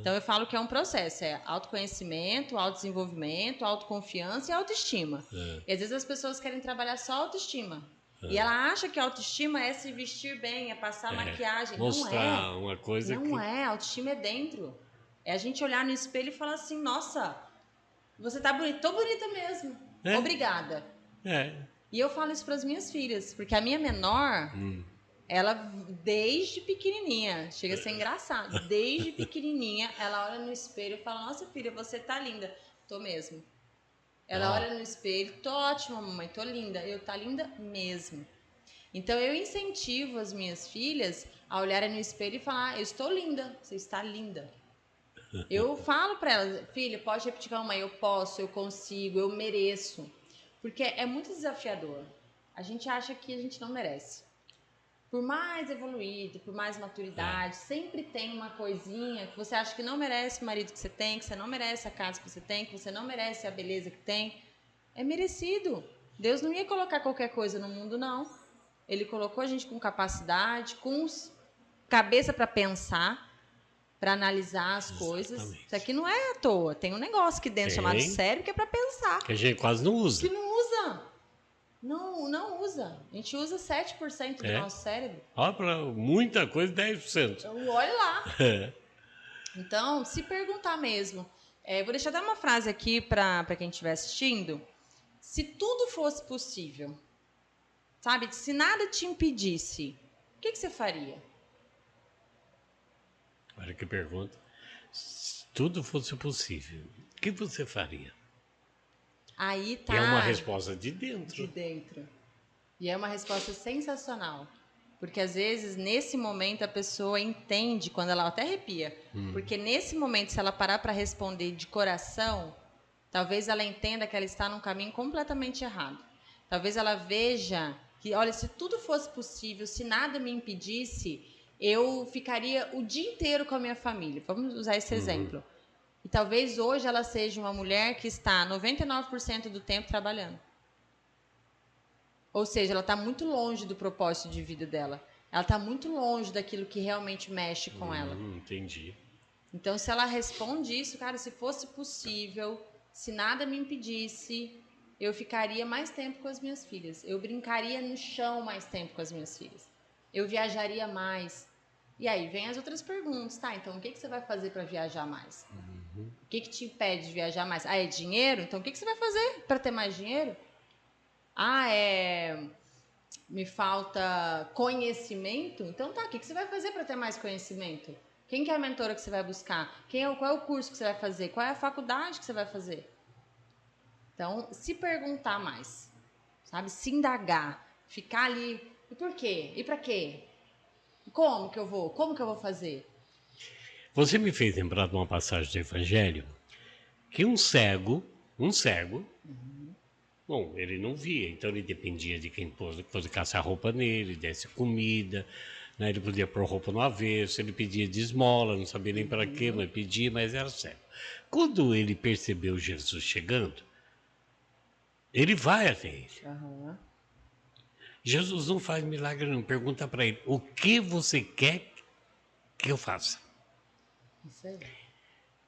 Então eu falo que é um processo, é autoconhecimento, autodesenvolvimento, autoconfiança e autoestima. E às vezes as pessoas querem trabalhar só autoestima. E ela acha que a autoestima é se vestir bem, é passar maquiagem. Mostrar não é. uma coisa não é, a autoestima é dentro. É a gente olhar no espelho e falar assim, nossa, você tá bonita, tô bonita mesmo. Obrigada. E eu falo isso para as minhas filhas, porque a minha menor, ela desde pequenininha, chega a ser engraçado, desde pequenininha, ela olha no espelho e fala, nossa filha, você tá linda. Tô mesmo. Ela olha no espelho, tô ótima, mamãe, tô linda. Eu tá linda mesmo. Então eu incentivo as minhas filhas a olharem no espelho e falar, eu estou linda, você está linda. Eu falo para elas, filha, pode repetir com a mamãe, eu posso, eu consigo, eu mereço. Porque é muito desafiador. A gente acha que a gente não merece. Por mais evoluído, por mais maturidade, sempre tem uma coisinha que você acha que não merece o marido que você não merece a casa que você não merece a beleza que tem. É merecido. Deus não ia colocar qualquer coisa no mundo, não. Ele colocou a gente com capacidade, com cabeça para pensar, para analisar as coisas. Isso aqui não é à toa. Tem um negócio aqui dentro chamado cérebro que é para pensar. Que a gente quase não usa. Que não usa. Não usa. A gente usa 7% do nosso cérebro. Olha para muita coisa, 10%. Então, olha lá. Então, se perguntar mesmo. Vou deixar até uma frase aqui para quem estiver assistindo. Se tudo fosse possível, sabe? Se nada te impedisse, o que você faria? Olha que pergunta. Se tudo fosse possível, o que você faria? Aí tá. E é uma resposta de dentro. De dentro. E é uma resposta sensacional. Porque às vezes, nesse momento, a pessoa entende, quando ela até arrepia. Porque nesse momento, se ela parar para responder de coração, talvez ela entenda que ela está num caminho completamente errado. Talvez ela veja que, olha, se tudo fosse possível, se nada me impedisse, eu ficaria o dia inteiro com a minha família. Vamos usar esse exemplo. E talvez hoje ela seja uma mulher que está 99% do tempo trabalhando. Ou seja, ela está muito longe do propósito de vida dela. Ela está muito longe daquilo que realmente mexe com ela. Entendi. Então, se ela responde isso, cara, se fosse possível, se nada me impedisse, eu ficaria mais tempo com as minhas filhas. Eu brincaria no chão mais tempo com as minhas filhas. Eu viajaria mais. E aí vem as outras perguntas, tá? Então, o que você vai fazer para viajar mais? O que te impede de viajar mais? Ah, é dinheiro? Então, o que você vai fazer para ter mais dinheiro? Ah, me falta conhecimento? Então, tá, o que você vai fazer para ter mais conhecimento? Quem que é a mentora que você vai buscar? Qual é o curso que você vai fazer? Qual é a faculdade que você vai fazer? Então, se perguntar mais, sabe? Se indagar, ficar ali. E por quê? E para quê? Como que eu vou? Como que eu vou fazer? Você me fez lembrar de uma passagem do Evangelho que um cego, bom, ele não via, então ele dependia de quem colocasse a roupa nele, desse comida, né? Ele podia pôr roupa no avesso, ele pedia de esmola, não sabia nem para quê, mas pedia, mas era cego. Quando ele percebeu Jesus chegando, ele vai até ele. Jesus não faz milagre, não. Pergunta para ele, o que você quer que eu faça? Isso aí.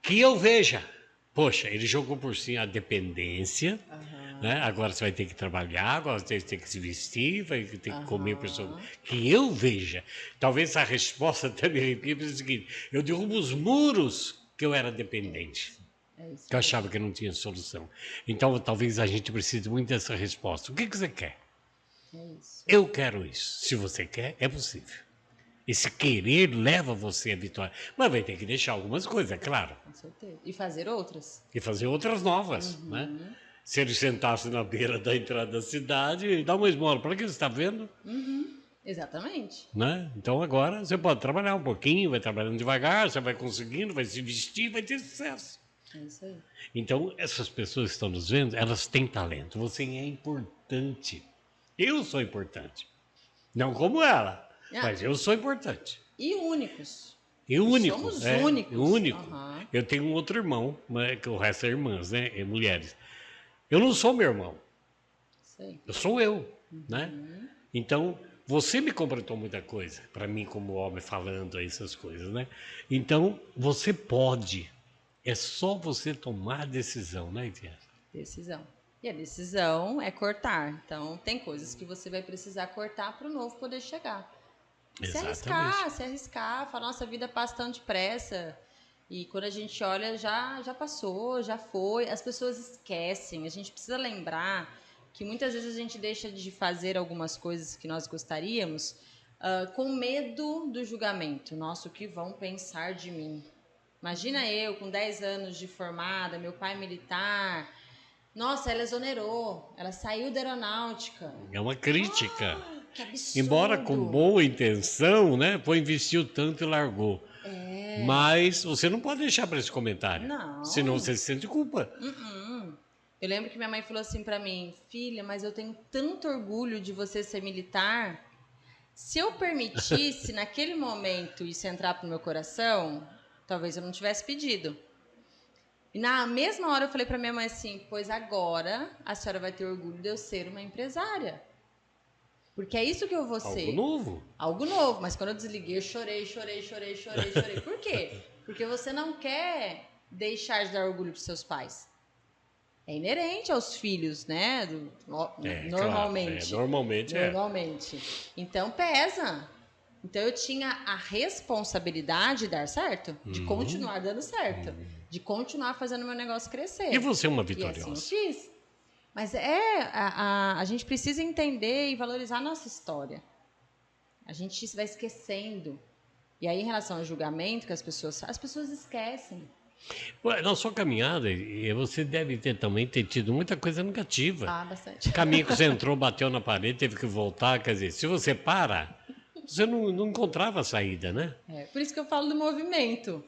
Que eu veja. Poxa, ele jogou por cima a dependência, né? Agora você vai ter que trabalhar, agora você tem que se vestir, vai ter que comer pessoa. Que eu veja. Talvez a resposta até me arrepia, mas é o seguinte, eu derrubo os muros que eu era dependente. Que eu achava que não tinha solução. Então, talvez a gente precise muito dessa resposta. O que você quer? Eu quero isso. Se você quer, é possível. Esse querer leva você à vitória. Mas vai ter que deixar algumas coisas, é claro. Com certeza. E fazer outras. E fazer outras novas, né? Se ele sentasse na beira da entrada da cidade, dá uma esmola. Para que você está vendo? Exatamente. Né? Então agora você pode trabalhar um pouquinho, vai trabalhando devagar, você vai conseguindo, vai se vestir, vai ter sucesso. É isso aí. Então essas pessoas que estão nos vendo, elas têm talento. Você é importante. Eu sou importante. Não como ela, mas eu sou importante. E únicos. E único. Somos únicos. Único. Eu tenho um outro irmão, mas que o resto é irmãs, né? É mulheres. Eu não sou meu irmão. Sei. Eu sou eu, né? Então, você me completou muita coisa, para mim como homem falando essas coisas, né? Então, você pode. É só você tomar a decisão, né, Tia? Decisão. E a decisão é cortar. Então, tem coisas que você vai precisar cortar para o novo poder chegar. Exatamente. Se arriscar, falar, nossa, a vida passa tão depressa. E quando a gente olha, já passou, já foi. As pessoas esquecem. A gente precisa lembrar que muitas vezes a gente deixa de fazer algumas coisas que nós gostaríamos com medo do julgamento. Nossa, o que vão pensar de mim? Imagina eu, com 10 anos de formada, meu pai militar. Nossa, ela exonerou, ela saiu da aeronáutica. É uma crítica. Que absurdo. Embora com boa intenção, né? Foi investiu tanto e largou. Mas você não pode deixar para esse comentário. Não. Senão você se sente culpa. Eu lembro que minha mãe falou assim para mim, filha, mas eu tenho tanto orgulho de você ser militar. Se eu permitisse naquele momento isso entrar pro meu coração, talvez eu não tivesse pedido. E na mesma hora eu falei para minha mãe assim, pois agora a senhora vai ter orgulho de eu ser uma empresária. Porque é isso que eu vou ser. Algo novo. Algo novo. Mas quando eu desliguei, eu chorei. Por quê? Porque você não quer deixar de dar orgulho para seus pais. É inerente aos filhos, né? Normalmente. Claro, Normalmente. Então pesa. Então eu tinha a responsabilidade de dar certo, de continuar dando certo, de continuar fazendo o meu negócio crescer. E você é uma E vitoriosa. assim eu fiz. Mas a gente precisa entender e valorizar a nossa história. A gente vai esquecendo. E aí, em relação ao julgamento que as pessoas esquecem. Ué, na sua caminhada, você deve também ter tido muita coisa negativa. Ah, bastante. Caminho que você entrou, bateu na parede, teve que voltar. Quer dizer, se você para, você não encontrava saída, né? Por isso que eu falo do movimento.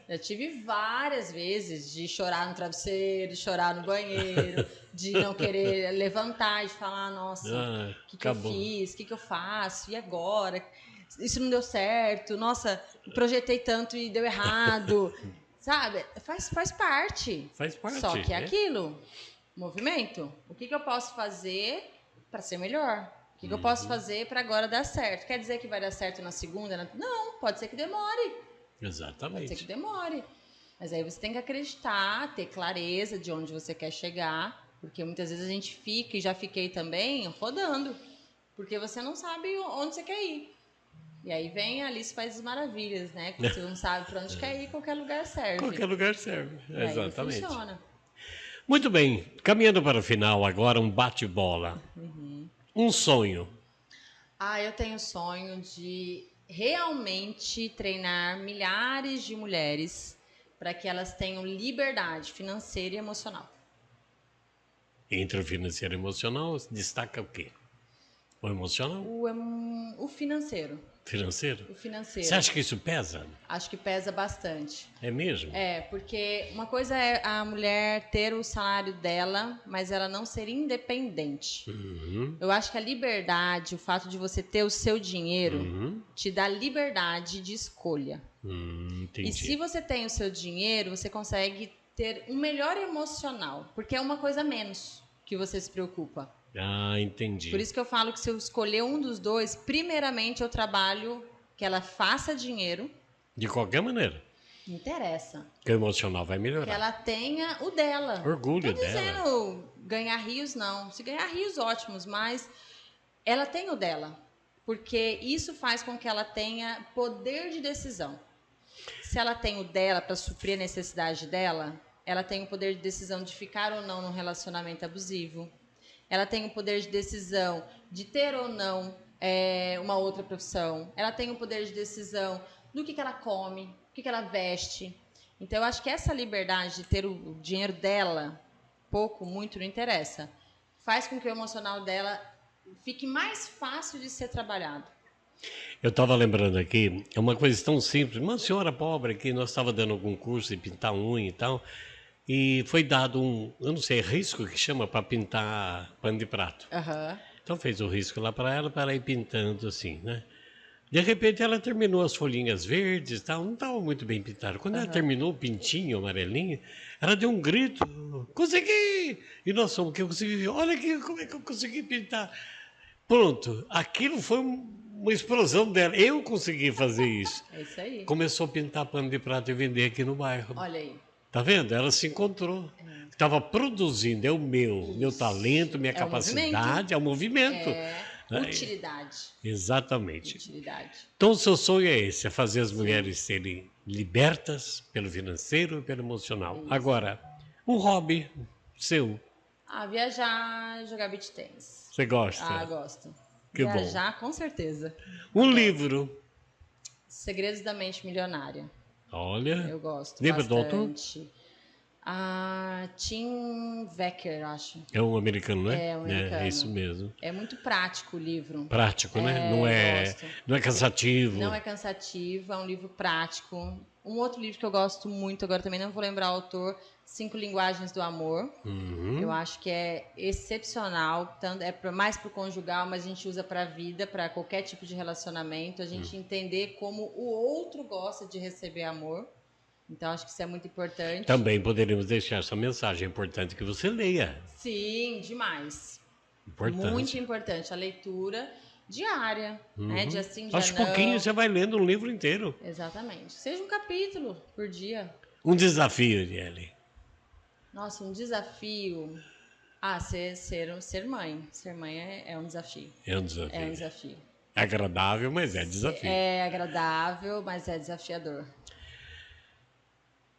Eu tive várias vezes de chorar no travesseiro, de chorar no banheiro, de não querer levantar, de falar, nossa, o que eu fiz, o que eu faço, e agora? Isso não deu certo, nossa, projetei tanto e deu errado. Sabe? Faz parte. Faz parte. Só que é aquilo, movimento. O que eu posso fazer para ser melhor? O que eu posso fazer para agora dar certo? Quer dizer que vai dar certo na segunda? Não, pode ser que demore. Exatamente. Pode ser que demore. Mas aí você tem que acreditar, ter clareza de onde você quer chegar, porque muitas vezes a gente fica, e já fiquei também, rodando, porque você não sabe onde você quer ir. E aí vem a Alice País das Maravilhas, né? Quando você não sabe para onde quer ir, qualquer lugar serve. Qualquer lugar serve, e exatamente. Aí funciona. Muito bem, caminhando para o final agora, um bate-bola. Um sonho. Eu tenho o sonho de realmente treinar milhares de mulheres para que elas tenham liberdade financeira e emocional. Entre o financeiro e o emocional, destaca o quê? O emocional? O financeiro. Financeiro? O financeiro. Você acha que isso pesa? Acho que pesa bastante. É mesmo? Porque uma coisa é a mulher ter o salário dela, mas ela não ser independente. Eu acho que a liberdade, o fato de você ter o seu dinheiro, te dá liberdade de escolha. Entendi. E se você tem o seu dinheiro, você consegue ter um melhor emocional, porque é uma coisa a menos que você se preocupa. Entendi. Por isso que eu falo que se eu escolher um dos dois, primeiramente eu trabalho que ela faça dinheiro. De qualquer maneira. Não interessa. Que o emocional vai melhorar. Que ela tenha o dela. Orgulho dela. Não tô dizendo ganhar rios, não. Se ganhar rios, ótimos, mas ela tem o dela. Porque isso faz com que ela tenha poder de decisão. Se ela tem o dela para suprir a necessidade dela, ela tem o poder de decisão de ficar ou não num relacionamento abusivo. Ela tem o poder de decisão de ter ou não uma outra profissão. Ela tem o poder de decisão do que ela come, o que ela veste. Então, eu acho que essa liberdade de ter o dinheiro dela, pouco, muito, não interessa, faz com que o emocional dela fique mais fácil de ser trabalhado. Eu estava lembrando aqui, é uma coisa tão simples. Uma senhora pobre aqui, nós estávamos dando algum curso de pintar unha e tal, e foi dado eu não sei, risco que chama para pintar pano de prato. Então fez o risco lá para ela ir pintando assim, né? De repente ela terminou as folhinhas verdes e tal, não estava muito bem pintado. Quando ela terminou o pintinho amarelinho, ela deu um grito, consegui! E nós somos que eu consegui, olha aqui como é que eu consegui pintar. Pronto, aquilo foi uma explosão dela. Eu consegui fazer isso. É isso aí. Começou a pintar pano de prato e vender aqui no bairro. Olha aí. Tá vendo? Ela se encontrou. Estava produzindo, é o meu talento, minha É o capacidade, é o movimento. Utilidade. Exatamente. Utilidade. Então, o seu sonho é esse, é fazer as mulheres serem libertas pelo financeiro e pelo emocional. Isso. Agora, um hobby seu, Viajar, jogar beach tênis. você gosta? Gosto. Que bom. Viajar, com certeza. Um livro. Segredos da Mente Milionária. Olha. Eu gosto Lembra do autor? bastante. Tim Becker, acho. É um americano, não é? É um americano. É isso mesmo. É muito prático o livro. Prático, né? Gosto. Não é cansativo. Não é cansativo, é um livro prático. Um outro livro que eu gosto muito, agora também não vou lembrar o autor, 5 Linguagens do Amor. Eu acho que é excepcional, tanto é mais para o conjugal, mas a gente usa para a vida, para qualquer tipo de relacionamento, a gente entender como o outro gosta de receber amor. Então, acho que isso é muito importante. Também poderíamos deixar essa mensagem. É importante que você leia. Sim, demais. Importante. Muito importante. A leitura diária, né? Dia sim, dia Aos não. pouquinhos você vai lendo um livro inteiro. Exatamente. Seja um capítulo por dia. Um desafio, Eliele. Nossa, um desafio. Ser mãe. Ser mãe é um desafio. É um desafio. É um desafio. É agradável, mas é desafio. É agradável, mas é desafiador.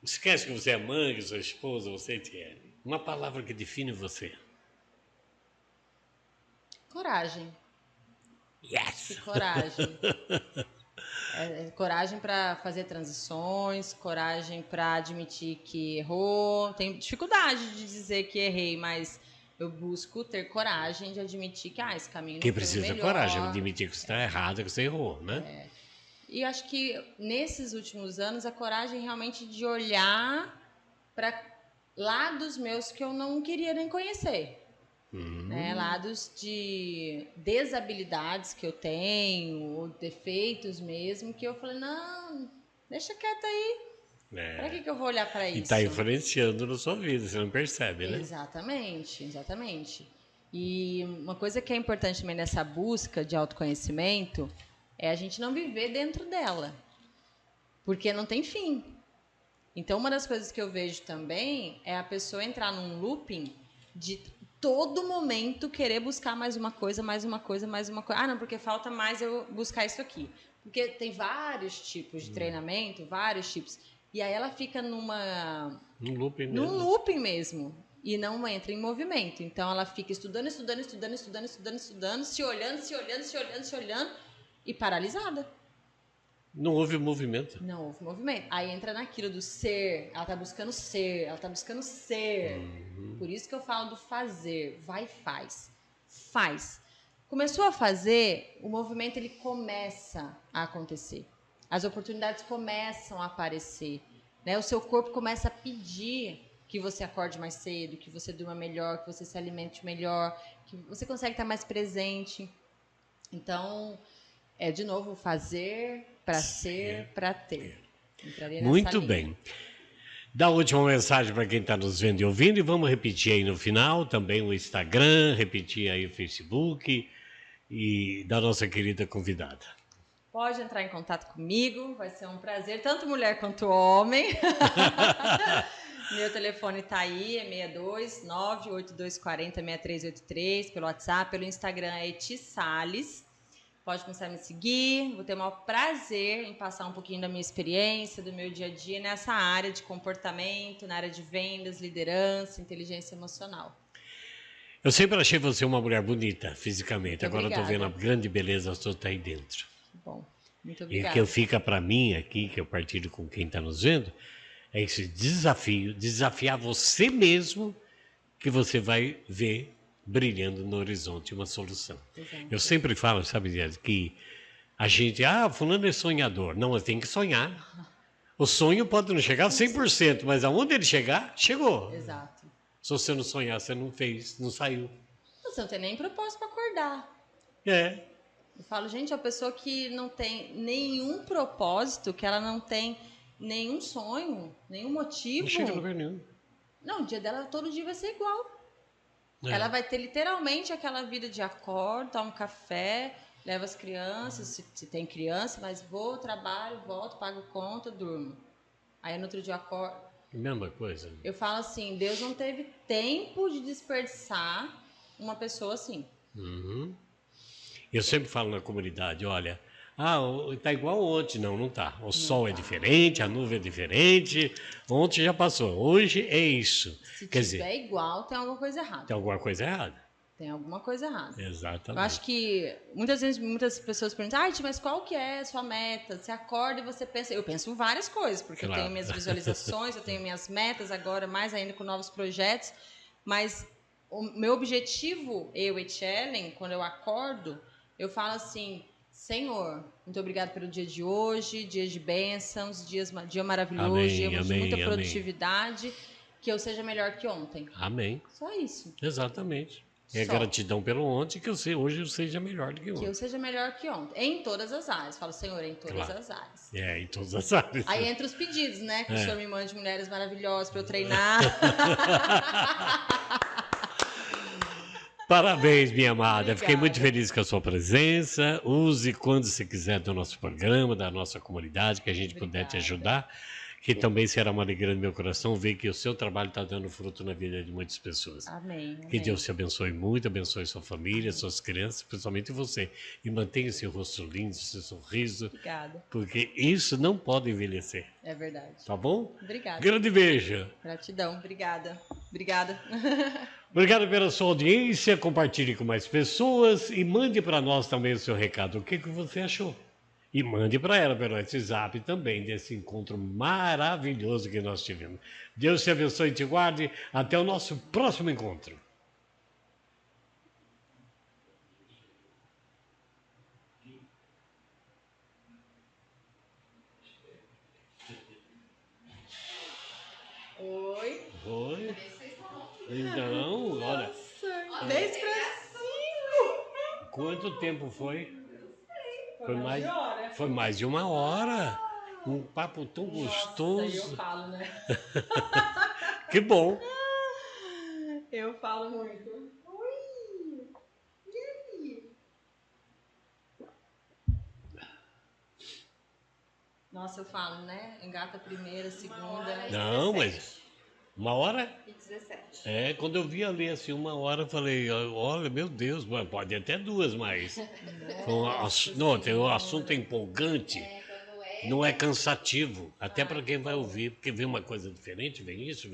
Esquece que você é mãe, que sua esposa, você é. Uma palavra que define você. Coragem. Yes! Coragem. Coragem para fazer transições, coragem para admitir que errou. Tenho dificuldade de dizer que errei, mas eu busco ter coragem de admitir que esse caminho não Quem foi o precisa melhor. coragem, admitir que você está errado, que você errou, né? E acho que nesses últimos anos a coragem realmente de olhar para lados meus que eu não queria nem conhecer. Né? Lados de desabilidades que eu tenho, ou defeitos mesmo, que eu falei, não, deixa quieto aí. Para que eu vou olhar para isso? E está influenciando na sua vida, você não percebe, né? Exatamente, exatamente. E uma coisa que é importante também nessa busca de autoconhecimento é a gente não viver dentro dela, porque não tem fim. Então, uma das coisas que eu vejo também é a pessoa entrar num looping de todo momento querer buscar mais uma coisa, mais uma coisa, mais uma coisa. Não, porque falta mais eu buscar isso aqui. Porque tem vários tipos de treinamento, vários tipos. E aí ela fica num looping mesmo. E não entra em movimento. Então ela fica estudando, se olhando e paralisada. Não houve movimento. Não houve movimento. Aí entra naquilo do ser, ela tá buscando ser, Por isso que eu falo do fazer. Vai e faz. Faz. Começou a fazer, o movimento ele começa a acontecer. As oportunidades começam a aparecer. Né? O seu corpo começa a pedir que você acorde mais cedo, que você durma melhor, que você se alimente melhor, que você consegue estar mais presente. Então, de novo, fazer para ser, para ter. Muito bem. Dá a última mensagem para quem está nos vendo e ouvindo e vamos repetir aí no final também o Instagram, repetir aí o Facebook e da nossa querida convidada. Pode entrar em contato comigo, vai ser um prazer, tanto mulher quanto homem. Meu telefone está aí, é 62 98240 6383, pelo WhatsApp, pelo Instagram é Eti Salles. Pode começar a me seguir, vou ter o maior prazer em passar um pouquinho da minha experiência, do meu dia a dia nessa área de comportamento, na área de vendas, liderança, inteligência emocional. Eu sempre achei você uma mulher bonita, fisicamente. Muito Agora eu estou vendo a grande beleza que está aí dentro. Bom, muito obrigada. E o que fica para mim aqui, que eu partilho com quem está nos vendo, é esse desafio, desafiar você mesmo, que você vai ver brilhando no horizonte uma solução. Exato. Eu sempre falo, sabe, que a gente, fulano é sonhador. Não, mas tem que sonhar. O sonho pode não chegar a 100%, mas aonde ele chegar, chegou. Exato. Se você não sonhar, você não fez, não saiu. Você não tem nem propósito para acordar. Eu falo, gente, a pessoa que não tem nenhum propósito, que ela não tem nenhum sonho, nenhum motivo. Não chega a lugar nenhum. Não, o dia dela todo dia vai ser igual. Ela vai ter literalmente aquela vida de acordo, toma um café, leva as crianças, se tem criança, mas vou, trabalho, volto, pago conta, durmo. Aí no outro dia eu acordo. Mesma coisa. Eu falo assim, Deus não teve tempo de desperdiçar uma pessoa assim. Uhum. Eu sempre falo na comunidade, olha, tá igual ontem. Não, não tá. O sol é diferente, a nuvem é diferente. Ontem já passou, hoje é isso. Se Quer tiver dizer, igual, tem alguma coisa errada. tem alguma coisa errada. Tem alguma coisa errada. Eu Exatamente. acho que muitas vezes muitas pessoas perguntam, mas qual que é a sua meta? Você acorda e você pensa. Eu penso em várias coisas, porque eu tenho minhas visualizações, eu tenho minhas metas agora, mais ainda com novos projetos. Mas o meu objetivo, eu e Ellen, quando eu acordo, eu falo assim, Senhor, muito obrigado pelo dia de hoje, dia de bênçãos, dia maravilhoso, Amém, dia de amém, muita amém. produtividade, que eu seja melhor que ontem. Amém. Só isso. Exatamente. É Só. gratidão pelo ontem, que hoje eu seja melhor do que Que ontem. eu seja melhor que ontem. Em todas as áreas. Falo, Senhor, em todas Claro. as áreas. Em todas as áreas. Aí entra os pedidos, né? Que o Senhor me mande mulheres maravilhosas para eu treinar. Parabéns, minha amada. Obrigada. Fiquei muito feliz com a sua presença. Use quando você quiser do nosso programa, da nossa comunidade, que a gente puder te ajudar. Que também será uma alegria no meu coração ver que o seu trabalho está dando fruto na vida de muitas pessoas. Amém. Que Deus te abençoe muito, abençoe sua família, suas crianças, principalmente você. E mantenha seu rosto lindo, seu sorriso. Obrigada. Porque isso não pode envelhecer. É verdade. Tá bom? Obrigada. Grande beijo. Gratidão. Obrigada. Obrigada. Obrigado pela sua audiência. Compartilhe com mais pessoas e mande para nós também o seu recado. O que você achou? E mande para ela pelo WhatsApp também desse encontro maravilhoso que nós tivemos. Deus te abençoe e te guarde. Até o nosso próximo encontro. Oi. Oi. Então, olha. Beijo pra cima. Quanto tempo foi? Foi mais de uma hora. Um papo tão gostoso. Eu falo, né? Que bom. Eu falo muito. Oi. E aí? Nossa, eu falo, né? Engata a primeira, segunda. Não, mas uma hora? E 17. É, quando eu vi ali assim uma hora, eu falei, olha, meu Deus, pode até duas, mas o assunto é empolgante, não é cansativo, até para quem vai ouvir, porque vê uma coisa diferente, vem isso,